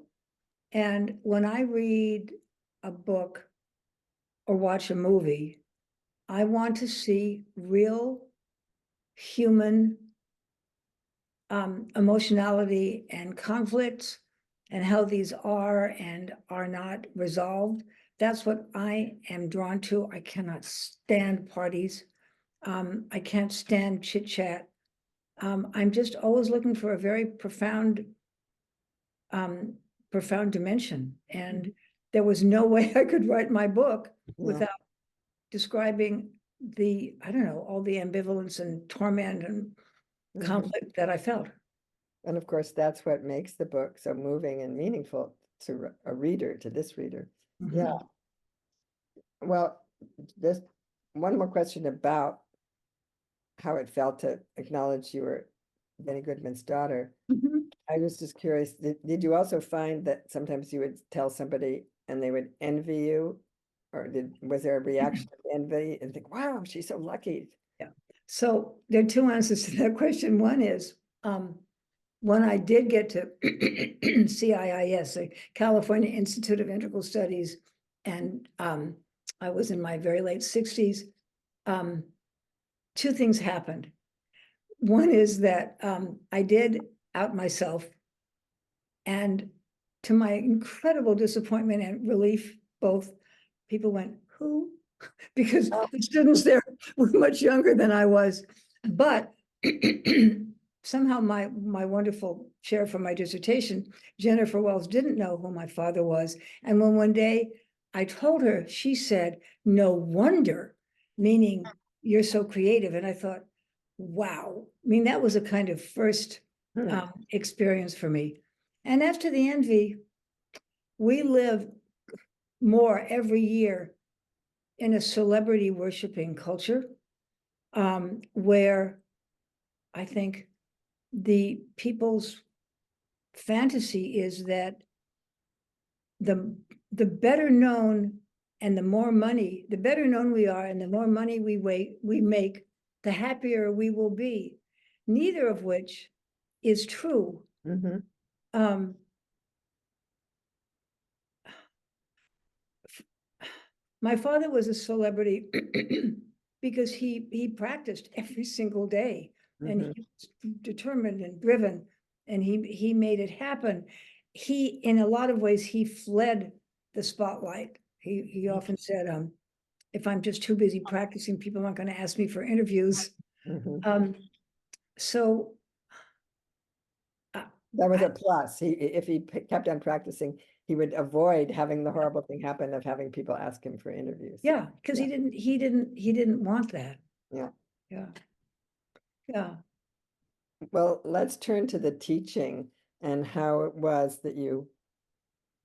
And when I read a book or watch a movie, I want to see real human emotionality and conflicts and how these are and are not resolved. That's what I am drawn to. I cannot stand parties. I can't stand chit chat. I'm just always looking for a very profound dimension. And there was no way I could write my book without describing the, I don't know, all the ambivalence and torment and conflict that I felt. And of course, that's what makes the book so moving and meaningful to a reader, to this reader. Yeah. Well, there's one more question about how it felt to acknowledge you were Benny Goodman's daughter. I was just curious, did you also find that sometimes you would tell somebody and they would envy you? Or was there a reaction of envy and think, wow, she's so lucky? Yeah. So there are two answers to that question. One is, when I did get to CIIS, the California Institute of Integral Studies, and I was in my very late 60s, two things happened. One is that I did out myself, and to my incredible disappointment and relief, both people went, who? Because the students there were much younger than I was. But somehow my wonderful chair for my dissertation, Jennifer Wells, didn't know who my father was. And when one day I told her, she said, no wonder, meaning you're so creative. And I thought, wow. I mean, that was a kind of first experience for me. And as to the envy, we live more every year in a celebrity worshiping culture, where I think the people's fantasy is that the better known and the more money, the better known we are and the more money we make, the happier we will be. Neither of which is true. My father was a celebrity because he practiced every single day, and he was determined and driven, and he made it happen. He, in a lot of ways, he fled the spotlight. He often said, if I'm just too busy practicing, people aren't going to ask me for interviews. So that was a plus. If he kept on practicing, he would avoid having the horrible thing happen of having people ask him for interviews. Yeah, because he didn't want that. Yeah. Well, let's turn to the teaching and how it was that you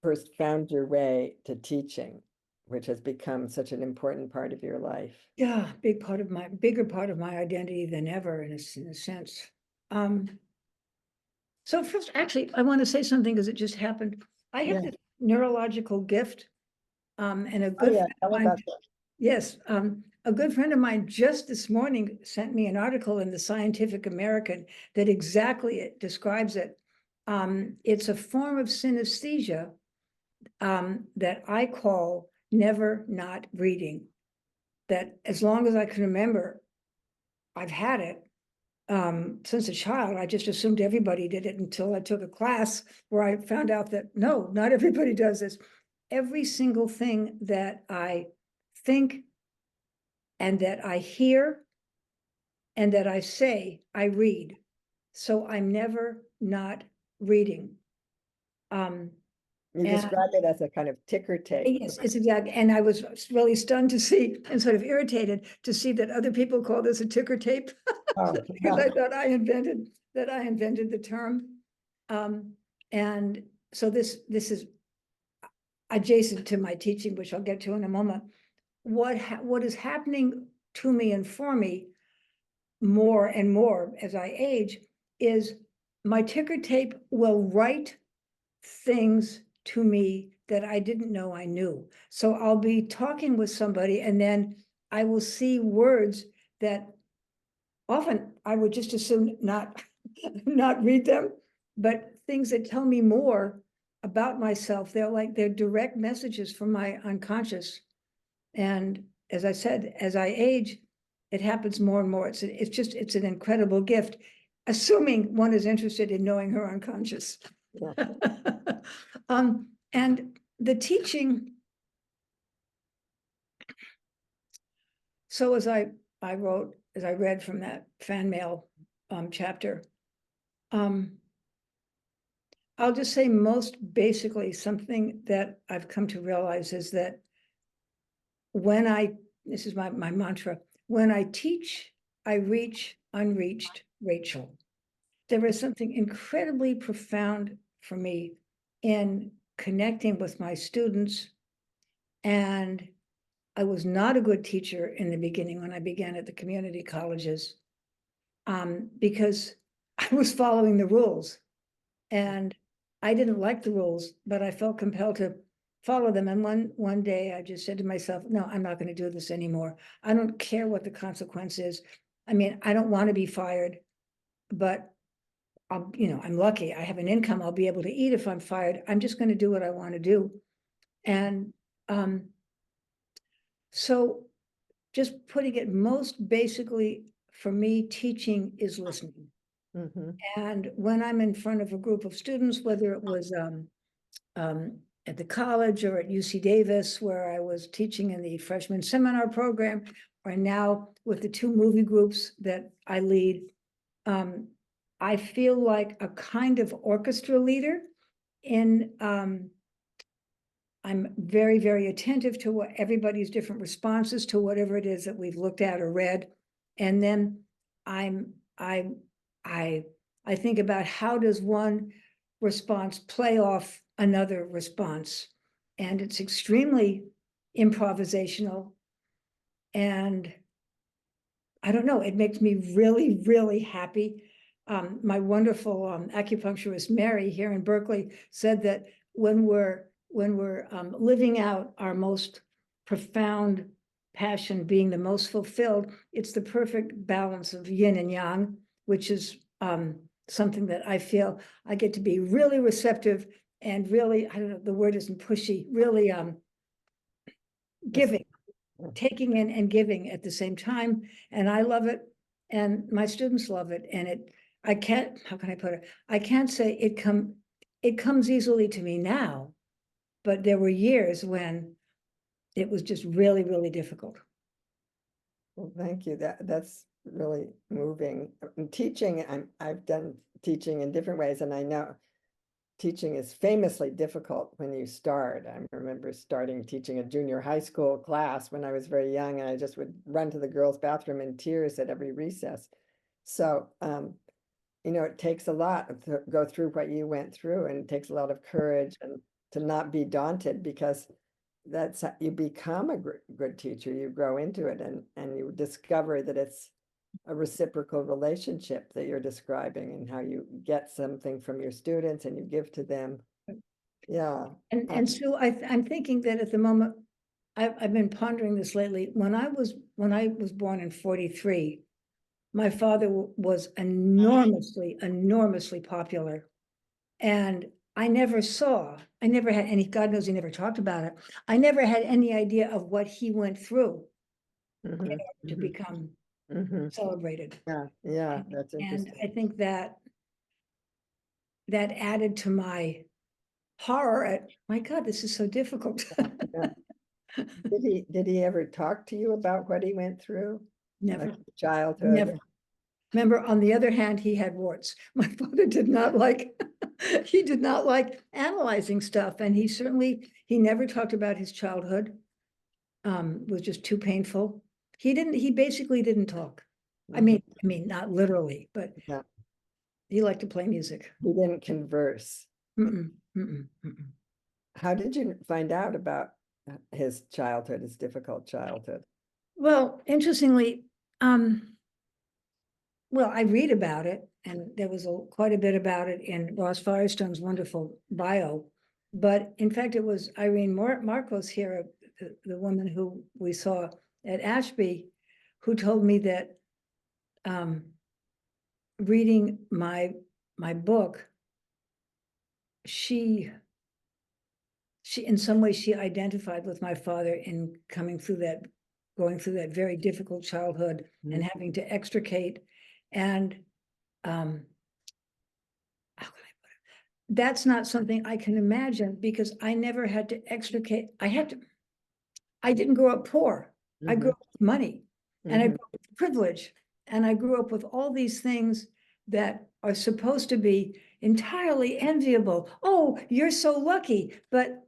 first found your way to teaching, which has become such an important part of your life. Yeah, bigger part of my identity than ever, in a sense. So first, actually, I want to say something because it just happened. I have this neurological gift, and a good friend of mine, yes, a good friend of mine just this morning sent me an article in the Scientific American that exactly describes it. It's a form of synesthesia that I call never not reading. That as long as I can remember, I've had it. Since a child, I just assumed everybody did it until I took a class where I found out that no, not everybody does this. Every single thing that I think and that I hear and that I say, I read. So I'm never not reading. You describe it as a kind of ticker tape. Yes, it's exactly. And I was really stunned to see and sort of irritated to see that other people call this a ticker tape. Oh, Because I thought I invented the term. And so this is adjacent to my teaching, which I'll get to in a moment. What is happening to me and for me more and more as I age is my ticker tape will write things to me that I didn't know I knew. So I'll be talking with somebody and then I will see words that often I would just as soon not read them, but things that tell me more about myself. They're direct messages from my unconscious. And as I said, as I age, it happens more and more. It's an incredible gift, assuming one is interested in knowing her unconscious. Yeah. And the teaching. So as I read from that fan mail chapter, I'll just say most basically something that I've come to realize is that this is my mantra, when I teach, I reach unreached Rachel. There is something incredibly profound for me in connecting with my students. And I was not a good teacher in the beginning when I began at the community colleges, because I was following the rules and I didn't like the rules, but I felt compelled to follow them. And one day I just said to myself, no, I'm not going to do this anymore. I don't care what the consequence is. I mean, I don't want to be fired, but I'm lucky. I have an income. I'll be able to eat if I'm fired. I'm just going to do what I want to do. And so just putting it most basically, for me, teaching is listening. Mm-hmm. And when I'm in front of a group of students, whether it was at the college or at UC Davis, where I was teaching in the freshman seminar program, or now with the 2 movie groups that I lead, I feel like a kind of orchestra leader I'm very, very attentive to what everybody's different responses to whatever it is that we've looked at or read. And then I think about how does one response play off another response. And it's extremely improvisational. And I don't know, it makes me really, really happy. My wonderful acupuncturist, Mary, here in Berkeley, said that when we're living out our most profound passion, being the most fulfilled, it's the perfect balance of yin and yang, which is something that I feel I get to be really receptive and really, I don't know, the word isn't pushy, really giving, taking in and giving at the same time. And I love it. And my students love it. And how can I put it? I can't say it comes easily to me now, but there were years when it was just really, really difficult. Well, thank you. That's really moving. Teaching, I've done teaching in different ways, and I know teaching is famously difficult when you start. I remember starting teaching a junior high school class when I was very young, and I just would run to the girls' bathroom in tears at every recess. So, it takes a lot to go through what you went through, and it takes a lot of courage and to not be daunted, because that's how you become a good teacher. You grow into it, and you discover that it's a reciprocal relationship that you're describing, and how you get something from your students and you give to them. Yeah. And Sue, I'm thinking that at the moment, I've been pondering this lately. When I was born in 1943, my father was enormously popular. And I never had any, God knows he never talked about it. I never had any idea of what he went through to become celebrated. Yeah, that's interesting. And I think that added to my horror at, my God, this is so difficult. Yeah. Did he ever talk to you about what he went through? Never. Like childhood? Never. Remember, on the other hand, he had warts. My father did not like He did not like analyzing stuff, and he never talked about his childhood. Was just too painful. He basically didn't talk. I mean, not literally, but Yeah. he liked to play music. He didn't converse. Mm-mm, mm-mm, mm-mm. How did you find out about his childhood, his difficult childhood? Well, interestingly, well, I read about it, and there was quite a bit about it in Ross Firestone's wonderful bio. But in fact, it was Irene Marcos here, the woman who we saw at Ashby, who told me that reading my book, she in some ways she identified with my father in going through that very difficult childhood and having to extricate. And how can I put it? That's not something I can imagine, because I never had to extricate. I didn't grow up poor. I grew up with money, and I grew up with privilege, and I grew up with all these things that are supposed to be entirely enviable. Oh, you're so lucky. But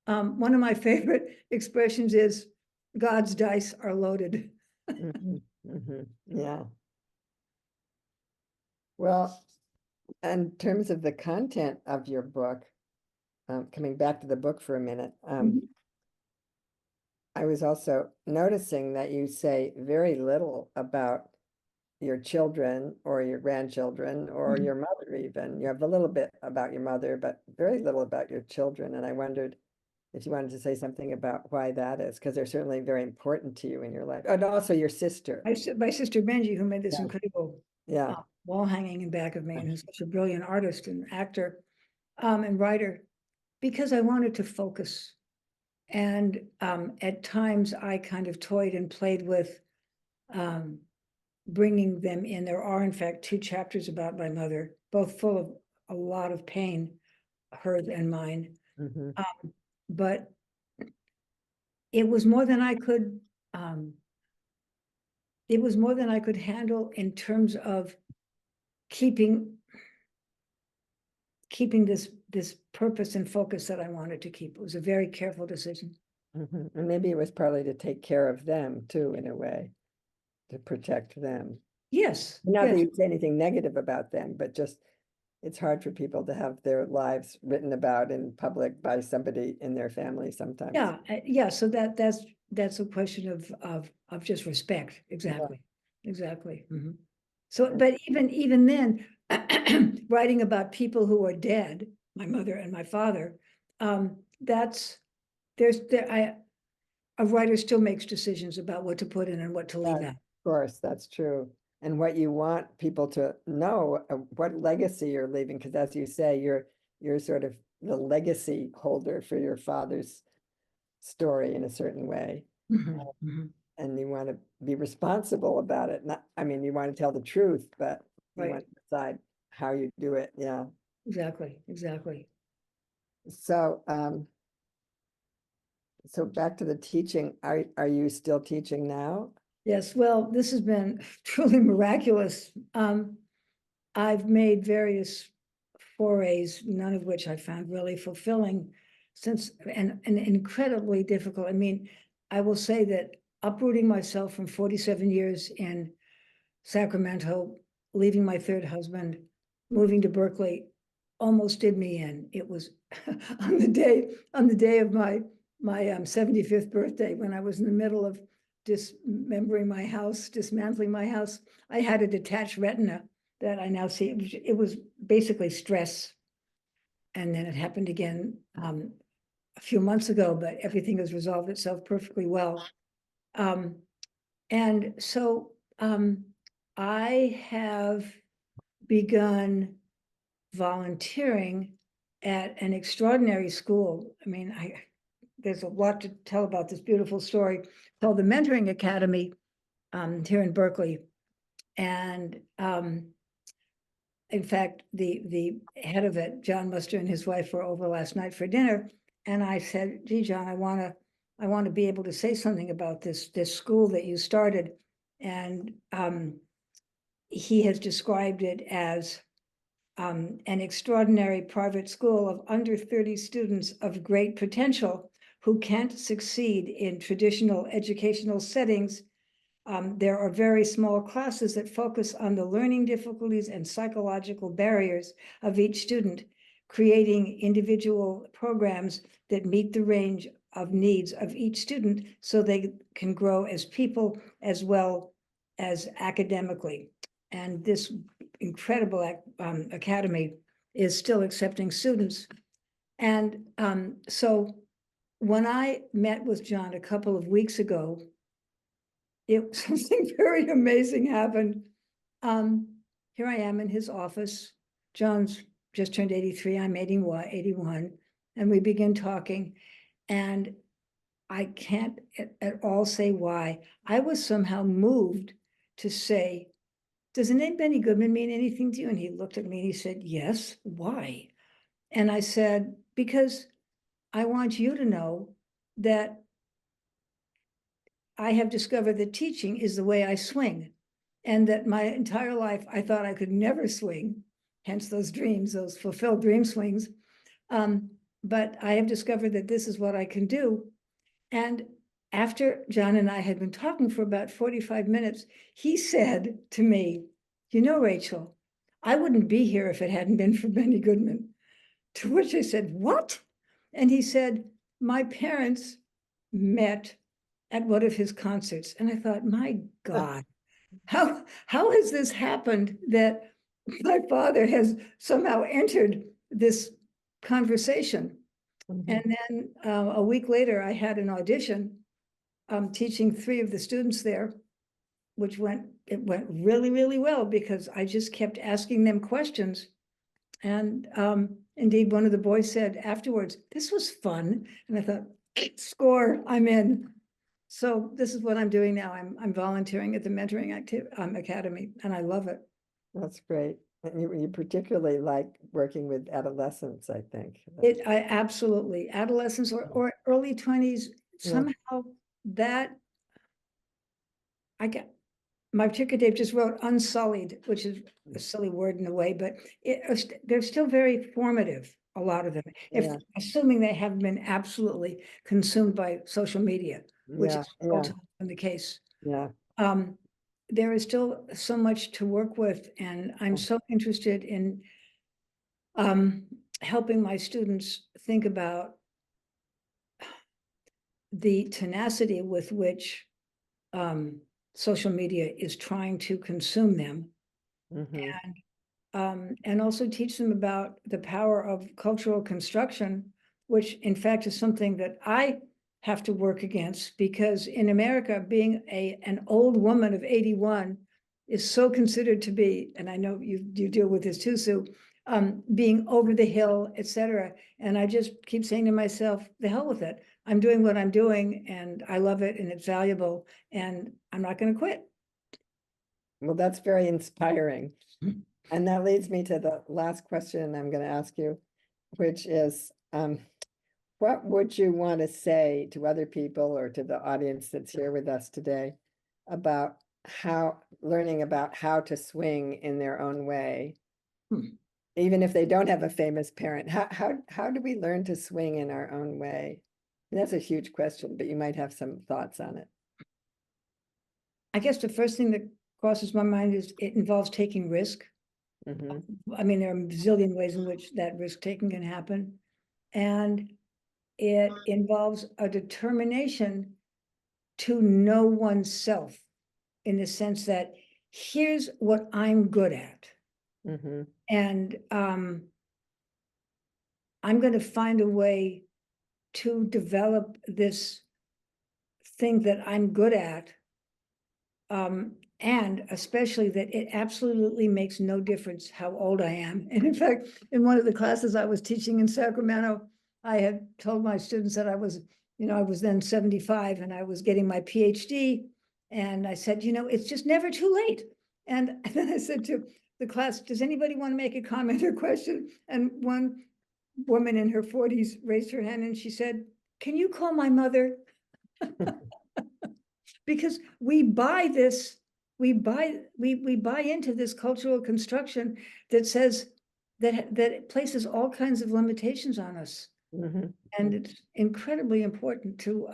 one of my favorite expressions is God's dice are loaded. Yeah. Well, in terms of the content of your book, coming back to the book for a minute, I was also noticing that you say very little about your children or your grandchildren or your mother even. You have a little bit about your mother, but very little about your children. And I wondered if you wanted to say something about why that is, because they're certainly very important to you in your life. And also your sister. My sister Benji, who made this incredible Yeah. wall hanging in back of me, and who's such a brilliant artist and actor and writer, because I wanted to focus. And at times I kind of toyed and played with bringing them in. There are, in fact, 2 chapters about my mother, both full of a lot of pain, hers and mine. But it was more than I could. It was more than I could handle in terms of keeping this purpose and focus that I wanted to keep. It was a very careful decision. And maybe it was partly to take care of them too, in a way, to protect them. Yes. Not that yes. you say anything negative about them, but just it's hard for people to have their lives written about in public by somebody in their family sometimes. Yeah, yeah. So that's a question of just respect. Exactly, exactly. So, but even then, writing about people who are dead, my mother and my father, a writer still makes decisions about what to put in and what to leave out. Of course, that's true. And what you want people to know, what legacy you're leaving, because as you say, you're sort of the legacy holder for your father's story in a certain way. And you want to be responsible about it. Not, I mean, you want to tell the truth, but you want to decide how you do it. Yeah. Exactly, exactly. So, so back to the teaching, are you still teaching now? Yes, well, this has been truly miraculous. I've made various forays, none of which I found really fulfilling and incredibly difficult. I mean, I will say that uprooting myself from 47 years in Sacramento, leaving my 3rd husband, moving to Berkeley, almost did me in. It was on the day of my 75th birthday, when I was in the middle of dismembering my house, dismantling my house. I had a detached retina that I now see. It was basically stress. And then it happened again a few months ago, but everything has resolved itself perfectly well. And so I have begun volunteering at an extraordinary school. I mean, there's a lot to tell about this beautiful story called the Mentoring Academy here in Berkeley. And in fact, the head of it, John Muster, and his wife were over last night for dinner. And I said, gee, John, I want to be able to say something about this school that you started. And he has described it as an extraordinary private school of under 30 students of great potential who can't succeed in traditional educational settings. There are very small classes that focus on the learning difficulties and psychological barriers of each student, creating individual programs that meet the range of needs of each student so they can grow as people as well as academically. And this incredible academy is still accepting students. And so when I met with John a couple of weeks ago, something very amazing happened. Here I am in his office. John's just turned 83, I'm 81, and we begin talking. And I can't at all say why. I was somehow moved to say, does the name Benny Goodman mean anything to you? And he looked at me and he said, yes, why? And I said, because I want you to know that I have discovered that teaching is the way I swing, and that my entire life I thought I could never swing, hence those dreams, those fulfilled dream swings. But I have discovered that this is what I can do. And after John and I had been talking for about 45 minutes, he said to me, you know, Rachel, I wouldn't be here if it hadn't been for Benny Goodman. To which I said, what? And he said, my parents met at one of his concerts. And I thought, my God, how has this happened that my father has somehow entered this conversation? Mhm. And then a week later, I had an audition teaching 3 of the students there, which went really, really well because I just kept asking them questions. And indeed, one of the boys said afterwards, this was fun. And I thought, score, I'm in. So this is what I'm doing now. I'm volunteering at the Mentoring Academy, and I love it. That's great. And you particularly like working with adolescents, I think. I absolutely, adolescents or early 20s, somehow that I get. My ticker Dave just wrote unsullied, which is a silly word in a way, but they're still very formative, a lot of them. Yeah. Assuming they haven't been absolutely consumed by social media, which is also the case. Yeah. There is still so much to work with, and I'm so interested in helping my students think about the tenacity with which social media is trying to consume them, and also teach them about the power of cultural construction, which in fact is something that I have to work against, because in America, being an old woman of 81 is so considered to be, and I know you deal with this too, Sue, being over the hill, etc. And I just keep saying to myself, the hell with it. I'm doing what I'm doing, and I love it, and it's valuable, and I'm not going to quit. Well, that's very inspiring. And that leads me to the last question I'm going to ask you, which is, what would you want to say to other people or to the audience that's here with us today about learning about how to swing in their own way? Even if they don't have a famous parent, how do we learn to swing in our own way? And that's a huge question, but you might have some thoughts on it. I guess the first thing that crosses my mind is it involves taking risk. I mean, there are a bazillion ways in which that risk taking can happen. And it involves a determination to know oneself, in the sense that here's what I'm good at. And I'm going to find a way to develop this thing that I'm good at. And especially that it absolutely makes no difference how old I am. And in fact, in one of the classes I was teaching in Sacramento, I had told my students that I was then 75 and I was getting my PhD. And I said, it's just never too late. And then I said to the class, does anybody want to make a comment or question? And one woman in her 40s raised her hand and she said, can you call my mother? Because we buy this, we buy into this cultural construction that says that places all kinds of limitations on us. Mhm. And it's incredibly important to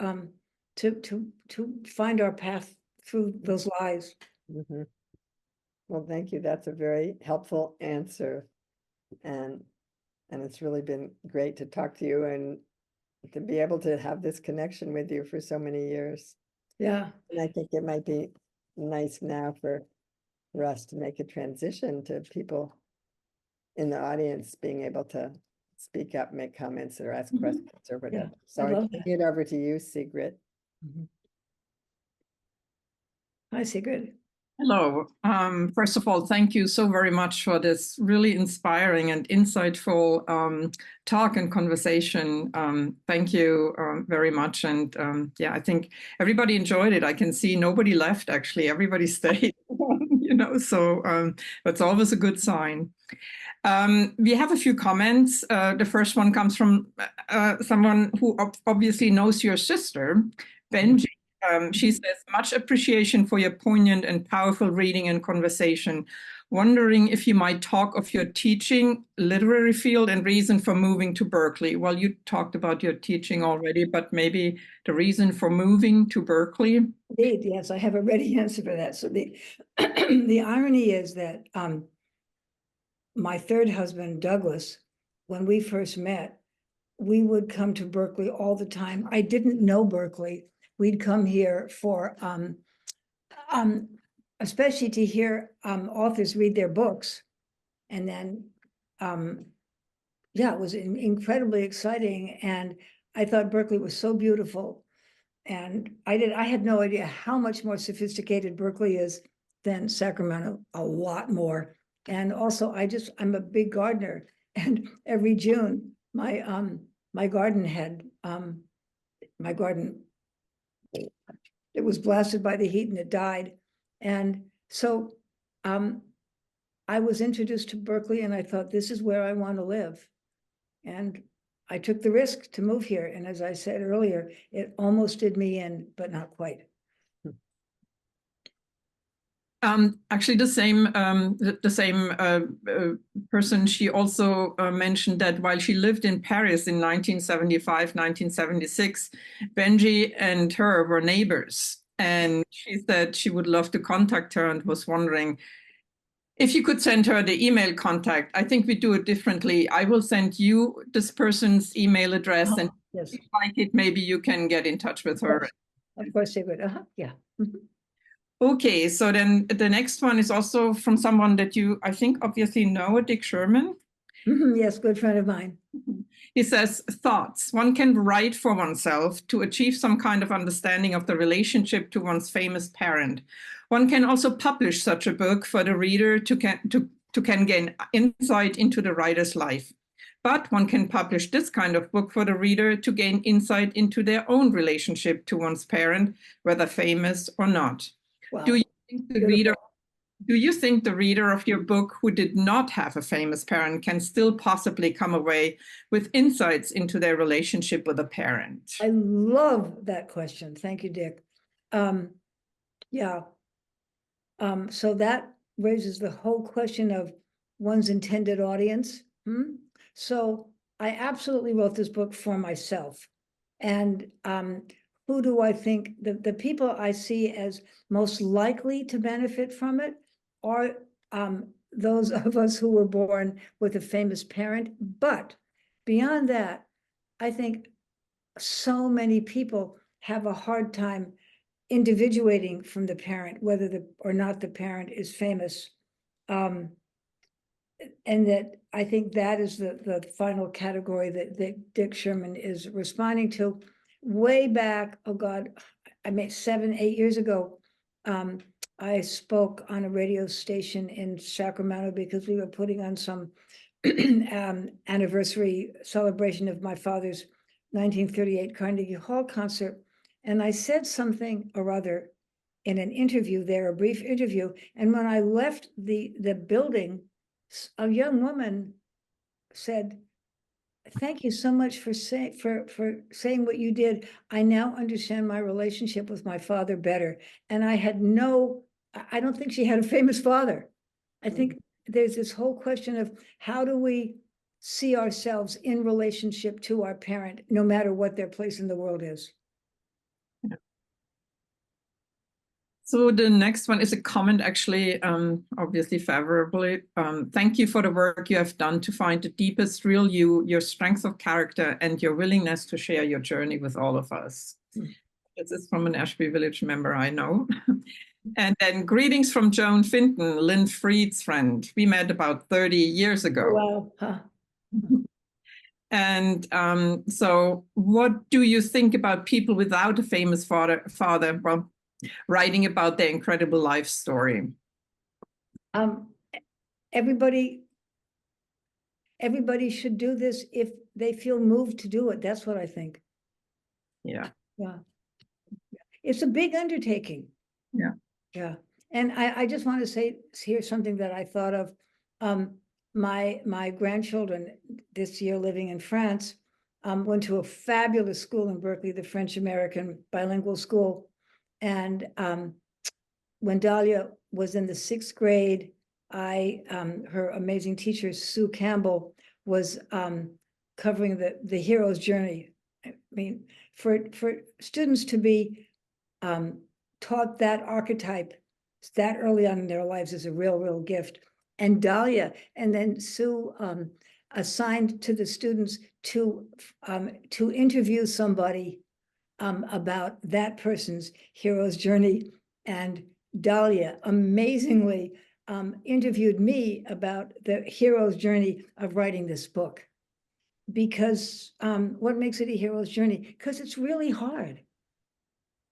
find our path through those lies. Mhm. Well, thank you. That's a very helpful answer. And it's really been great to talk to you and to be able to have this connection with you for so many years. Yeah. And I think it might be nice now for us to make a transition to people in the audience being able to speak up, make comments or ask Mhm. questions or whatever. So I I love turn that. it over to you, Sigrid. Hi, Sigrid. Hello. First of all, thank you so very much for this really inspiring and insightful talk and conversation. Thank you very much. And yeah, I think everybody enjoyed it. I can see nobody left, actually. Everybody stayed, so that's always a good sign. We have a few comments. The first one comes from someone who obviously knows your sister, Benji. She says, much appreciation for your poignant and powerful reading and conversation. Wondering if you might talk of your teaching, literary field, and reason for moving to Berkeley. Well, you talked about your teaching already, but maybe the reason for moving to Berkeley? Indeed, yes, I have a ready answer for that. So the the irony is that my third husband, Douglas, when we first met, we would come to Berkeley all the time. I didn't know Berkeley. We'd come here for especially to hear authors read their books. And then yeah, it was incredibly exciting. And I thought Berkeley was so beautiful. And I had no idea how much more sophisticated Berkeley is than Sacramento, a lot more. And also I'm a big gardener, and every June my garden it was blasted by the heat and it died. And so I was introduced to Berkeley and I thought, this is where I want to live. And I took the risk to move here. And as I said earlier, it almost did me in, but not quite. Actually, the same person, she also mentioned that while she lived in Paris in 1975, 1976, Benji and her were neighbors. And she said she would love to contact her and was wondering if you could send her the email contact. I think we do it differently. I will send you this person's email address, and yes, if you like it, maybe you can get in touch with her. of course they would. Yeah. Okay, so then the next one is also from someone that you, I think, obviously know, Dick Sherman. Yes, good friend of mine. He says, thoughts. One can write for oneself to achieve some kind of understanding of the relationship to one's famous parent. One can also publish such a book for the reader to can gain insight into the writer's life. But one can publish this kind of book for the reader to gain insight into their own relationship to one's parent, whether famous or not. Wow. Do you think the reader of your book who did not have a famous parent can still possibly come away with insights into their relationship with a parent? I love that question. Thank you, Dick. Yeah. So that raises the whole question of one's intended audience. So I absolutely wrote this book for myself. And who do I think the people I see as most likely to benefit from it are those of us who were born with a famous parent. But beyond that, I think so many people have a hard time individuating from the parent, whether or not the parent is famous. And that I think that is the final category that Dick Sherman is responding to. Way back, oh God, I mean 7, 8 years ago, I spoke on a radio station in Sacramento because we were putting on some anniversary celebration of my father's 1938 Carnegie Hall concert. And I said something or other in an interview there, a brief interview. And when I left the building, a young woman said, "Thank you so much for saying what you did. I now understand my relationship with my father better." And I don't think she had a famous father. I think there's this whole question of how do we see ourselves in relationship to our parent, no matter what their place in the world is. So the next one is a comment, actually, obviously favorably. Thank you for the work you have done to find the deepest real you, your strength of character, and your willingness to share your journey with all of us. This is from an Ashby Village member I know. And then greetings from Joan Finton, Lynn Freed's friend. We met about 30 years ago. Wow. Huh. And so what do you think about people without a famous father, well, writing about their incredible life story? Everybody should do this if they feel moved to do it. That's what I think. Yeah. Yeah. It's a big undertaking. Yeah. Yeah. And I just want to say here something that I thought of. My grandchildren this year living in France went to a fabulous school in Berkeley, the French-American bilingual school. And when Dahlia was in the 6th grade, her amazing teacher, Sue Campbell, was covering the hero's journey. I mean, for students to be taught that archetype that early on in their lives is a real gift. And Dahlia, and then Sue assigned to the students to interview somebody about that person's hero's journey. And Dahlia amazingly interviewed me about the hero's journey of writing this book. Because what makes it a hero's journey? Because it's really hard.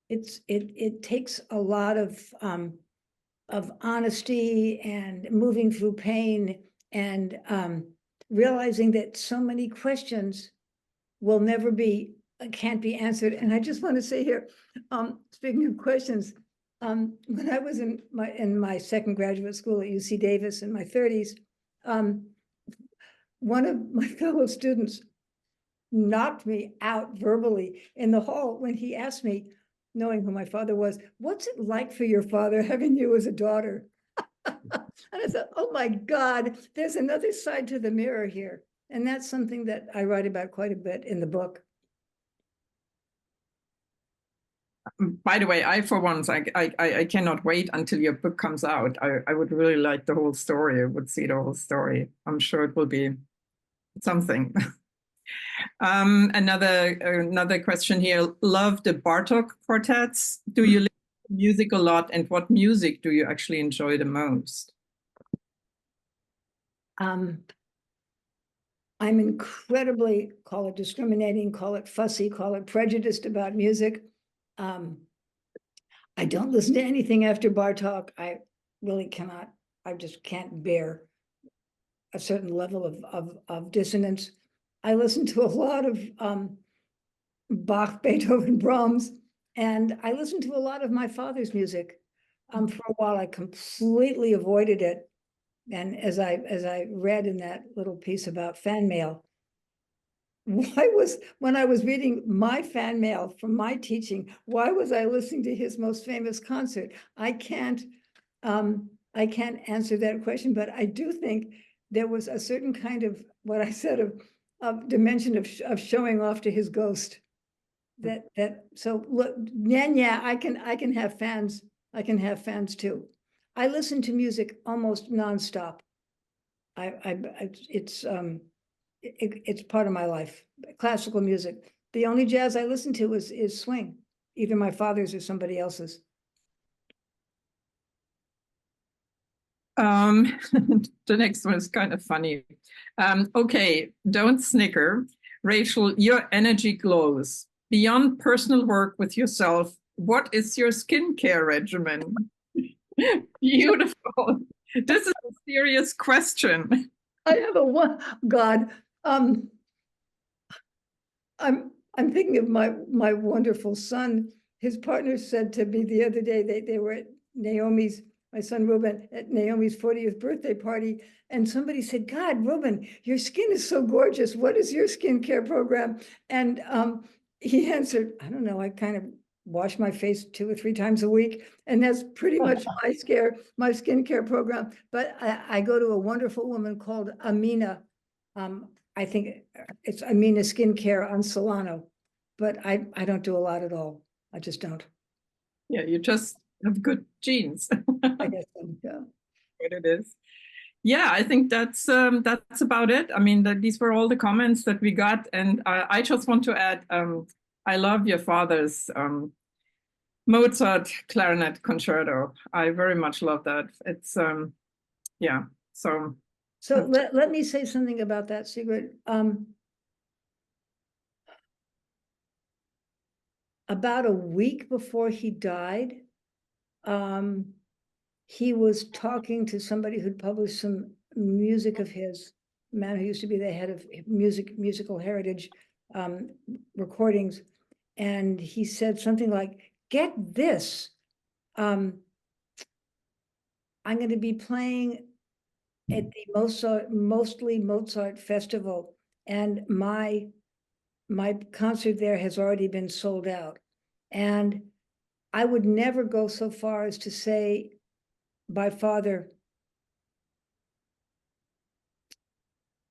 It takes a lot of honesty and moving through pain and realizing that so many questions will never can't be answered. And I just want to say here, speaking of questions, when I was in my second graduate school at UC Davis in my 30s, one of my fellow students knocked me out verbally in the hall when he asked me, knowing who my father was, what's it like for your father having you as a daughter? And I thought, oh my God, there's another side to the mirror here. And that's something that I write about quite a bit in the book. By the way, for once, I cannot wait until your book comes out. I would really like the whole story. I would see the whole story. I'm sure it will be something. Another question here. Love the Bartók quartets. Do you listen to music a lot, and what music do you actually enjoy the most? I'm incredibly, call it discriminating, call it fussy, call it prejudiced about music. I don't listen to anything after Bartók. I really cannot. I just can't bear a certain level of dissonance. I listen to a lot of Bach, Beethoven, Brahms, and I listen to a lot of my father's music. For a while, I completely avoided it. And as I read in that little piece about fan mail, when I was reading my fan mail from my teaching, why was I listening to his most famous concert? I can't answer that question, but I do think there was a certain kind of what I said of dimension of showing off to his ghost. So look, yeah, I can have fans. I can have fans too. I listen to music almost nonstop. It's part of my life. Classical music. The only jazz I listen to is swing, either my father's or somebody else's. The next one is kind of funny. Okay, don't snicker. Rachel, your energy glows. Beyond personal work with yourself, what is your skincare regimen? Beautiful. This is a serious question. I have God. I'm thinking of my wonderful son. His partner said to me the other day, they were at Naomi's, my son Ruben, at Naomi's 40th birthday party, and somebody said, God, Ruben, your skin is so gorgeous. What is your skincare program? And he answered, I don't know, I kind of wash my face 2 or 3 times a week. And that's pretty much my skincare program. But I go to a wonderful woman called Amina. I think it's Amina Skincare on Solano, but I don't do a lot at all. I just don't. Yeah, you just have good genes. I guess so, yeah. What it is. Yeah, I think that's about it. I mean, these were all the comments that we got, and I just want to add, I love your father's Mozart clarinet concerto. I very much love that. It's yeah. So let me say something about that, Sigrid. About a week before he died, he was talking to somebody who'd published some music of his, a man who used to be the head of musical heritage recordings. And he said something like, get this, I'm going to be playing at the mostly Mozart festival, and my concert there has already been sold out. And I would never go so far as to say my father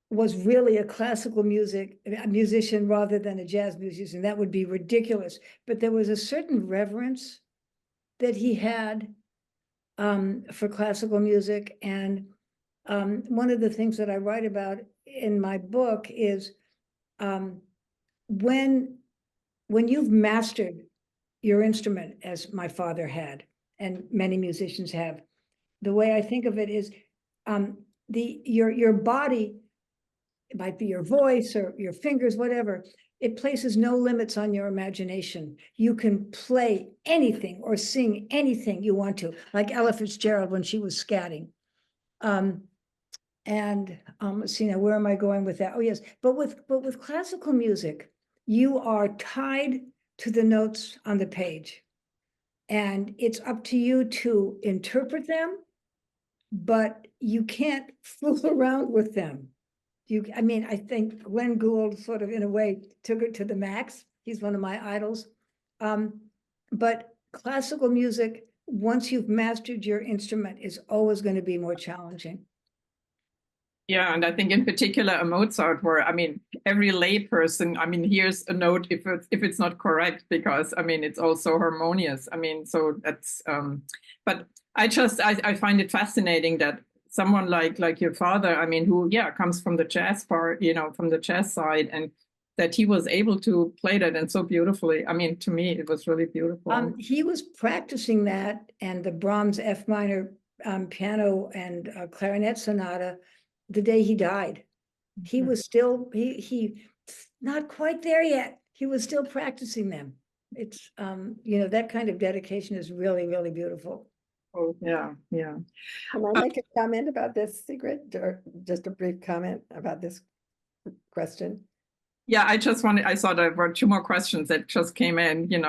was really a classical musician rather than a jazz musician. That would be ridiculous. But there was a certain reverence that he had for classical music. And one of the things that I write about in my book is when you've mastered your instrument, as my father had, and many musicians have, the way I think of it is your body, it might be your voice or your fingers, whatever, it places no limits on your imagination. You can play anything or sing anything you want to, like Ella Fitzgerald when she was scatting. Let's see now, where am I going with that? Oh yes, but with classical music, you are tied to the notes on the page, and it's up to you to interpret them, but you can't fool around with them. I mean, I think Glenn Gould sort of, in a way, took it to the max. He's one of my idols. But classical music, once you've mastered your instrument, is always going to be more challenging. Yeah, and I think in particular a Mozart, where I mean every layperson, I mean, here's a note if it's not correct, because I mean it's also harmonious. I mean, so that's but I find it fascinating that someone like your father, I mean, who comes from the jazz part, from the jazz side, and that he was able to play that and so beautifully. I mean, to me, it was really beautiful. He was practicing that and the Brahms F minor piano and clarinet sonata the day he died. He was still, he not quite there yet. He was still practicing them. It's, that kind of dedication is really, really beautiful. Oh, yeah. Can I make a comment about this, Sigrid, or just a brief comment about this question? Yeah, I saw there were 2 more questions that just came in, and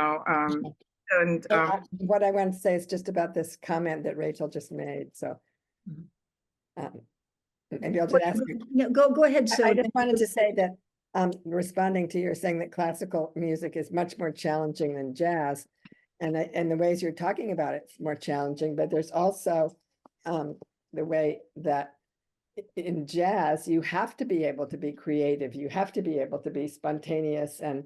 what I want to say is just about this comment that Rachel just made. So maybe I'll just ask you. No, go ahead, Sue. I just wanted to say that responding to your saying that classical music is much more challenging than jazz, and the ways you're talking about it's more challenging, but there's also the way that in jazz you have to be able to be creative, you have to be able to be spontaneous and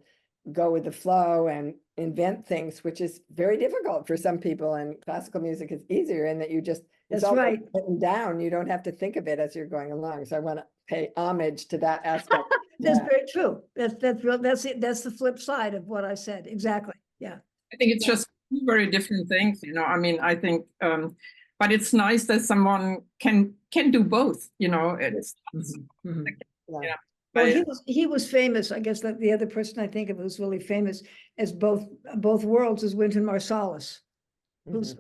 go with the flow and invent things, which is very difficult for some people, and classical music is easier in that you just it's all right, written down, you don't have to think of it as you're going along. So I want to pay homage to that aspect. That's very true. That's real. That's it. That's the flip side of what I said. Exactly. Yeah. I think it's just 2 very different things, I mean, I think, but it's nice that someone can do both, it's Yeah. Well, he was famous. I guess that the other person I think of who's really famous as both worlds is Wynton Marsalis, who's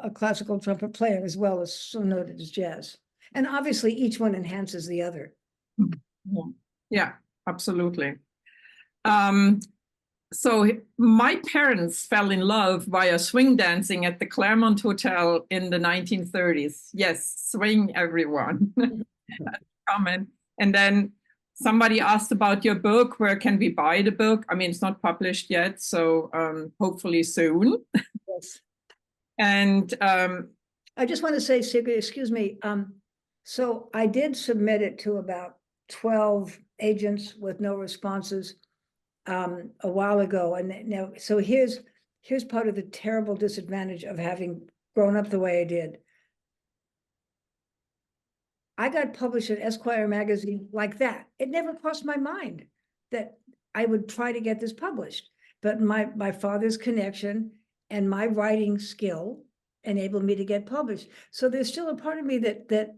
a classical trumpet player as well as so noted as jazz. And obviously each one enhances the other. Yeah, absolutely. So my parents fell in love via swing dancing at the Claremont Hotel in the 1930s. Yes, swing, everyone. Comment. And then somebody asked about your book. Where can we buy the book? I mean, it's not published yet, so hopefully soon. Yes. And I just want to say, Sigrid, excuse me. So I did submit it to about 12 agents with no responses a while ago. And now, so here's part of the terrible disadvantage of having grown up the way I did. I got published at Esquire magazine like that. It never crossed my mind that I would try to get this published. But my father's connection and my writing skill enabled me to get published. So there's still a part of me that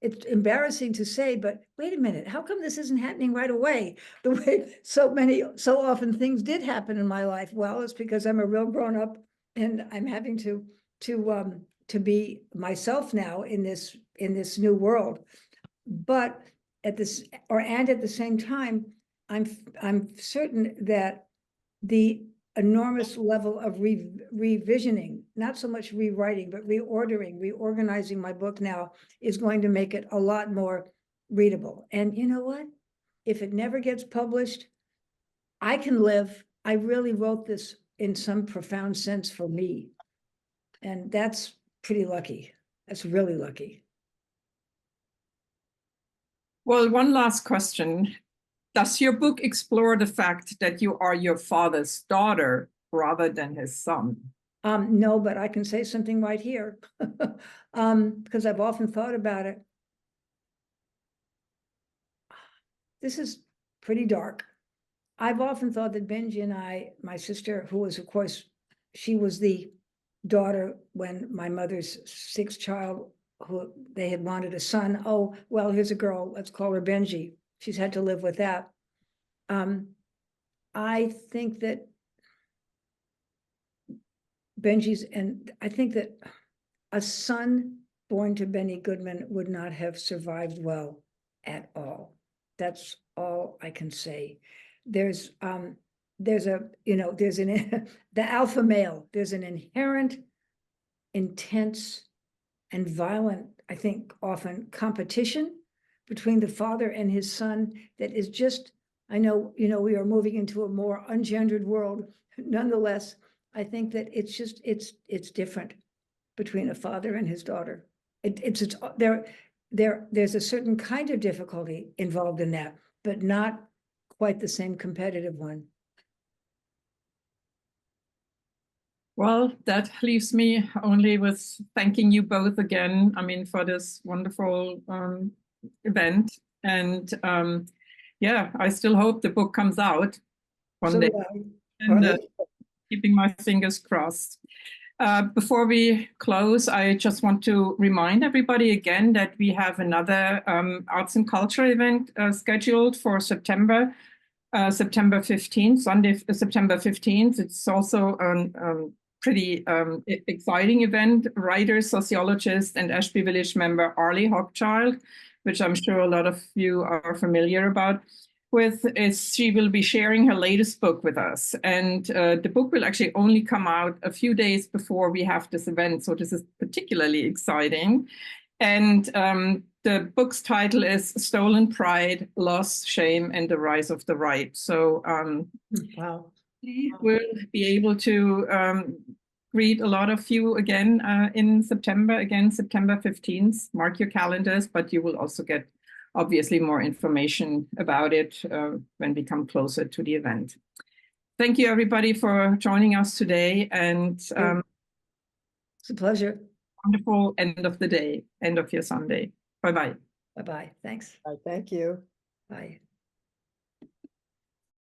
it's embarrassing to say, but wait a minute, how come this isn't happening right away? The way so often things did happen in my life. Well, it's because I'm a real grown up and I'm having to be myself now in this new world. But at the same time, I'm certain that the enormous level of revisioning, not so much rewriting, but reorganizing my book now is going to make it a lot more readable. And you know what? If it never gets published, I can live. I really wrote this in some profound sense for me. And that's pretty lucky. That's really lucky. well, one last question. Does your book explore the fact that you are your father's daughter rather than his son? No, but I can say something right here because I've often thought about it. This is pretty dark. I've often thought that Benji and my sister, who was, of course, she was the daughter when my mother's sixth child, who they had wanted a son. Oh, well, here's a girl. Let's call her Benji. She's had to live with that. I think that I think that a son born to Benny Goodman would not have survived well at all. That's all I can say. There's the alpha male, there's an inherent, intense and violent, I think often competition between the father and his son that is just, I know, we are moving into a more ungendered world. Nonetheless, I think that it's different between a father and his daughter. There's a certain kind of difficulty involved in that, but not quite the same competitive one. Well, that leaves me only with thanking you both again, I mean, for this wonderful event. And yeah, I still hope the book comes out one day. And keeping my fingers crossed. Before we close, I just want to remind everybody again that we have another arts and culture event scheduled for September 15th, Sunday, September 15th. It's also a pretty exciting event. Writer, sociologist, and Ashby Village member Arlie Hochschild, which I'm sure a lot of you are familiar about with, is she will be sharing her latest book with us. And the book will actually only come out a few days before we have this event. So this is particularly exciting. And the book's title is Stolen Pride, Loss, Shame, and the Rise of the Right. So Wow. we'll be able to greet a lot of you again in September, September 15th. Mark your calendars, but you will also get obviously more information about it when we come closer to the event. Thank you, everybody, for joining us today. And it's a pleasure. Wonderful end of the day, end of your Sunday. Bye-bye. Bye-bye. Thanks. Thank you. Bye.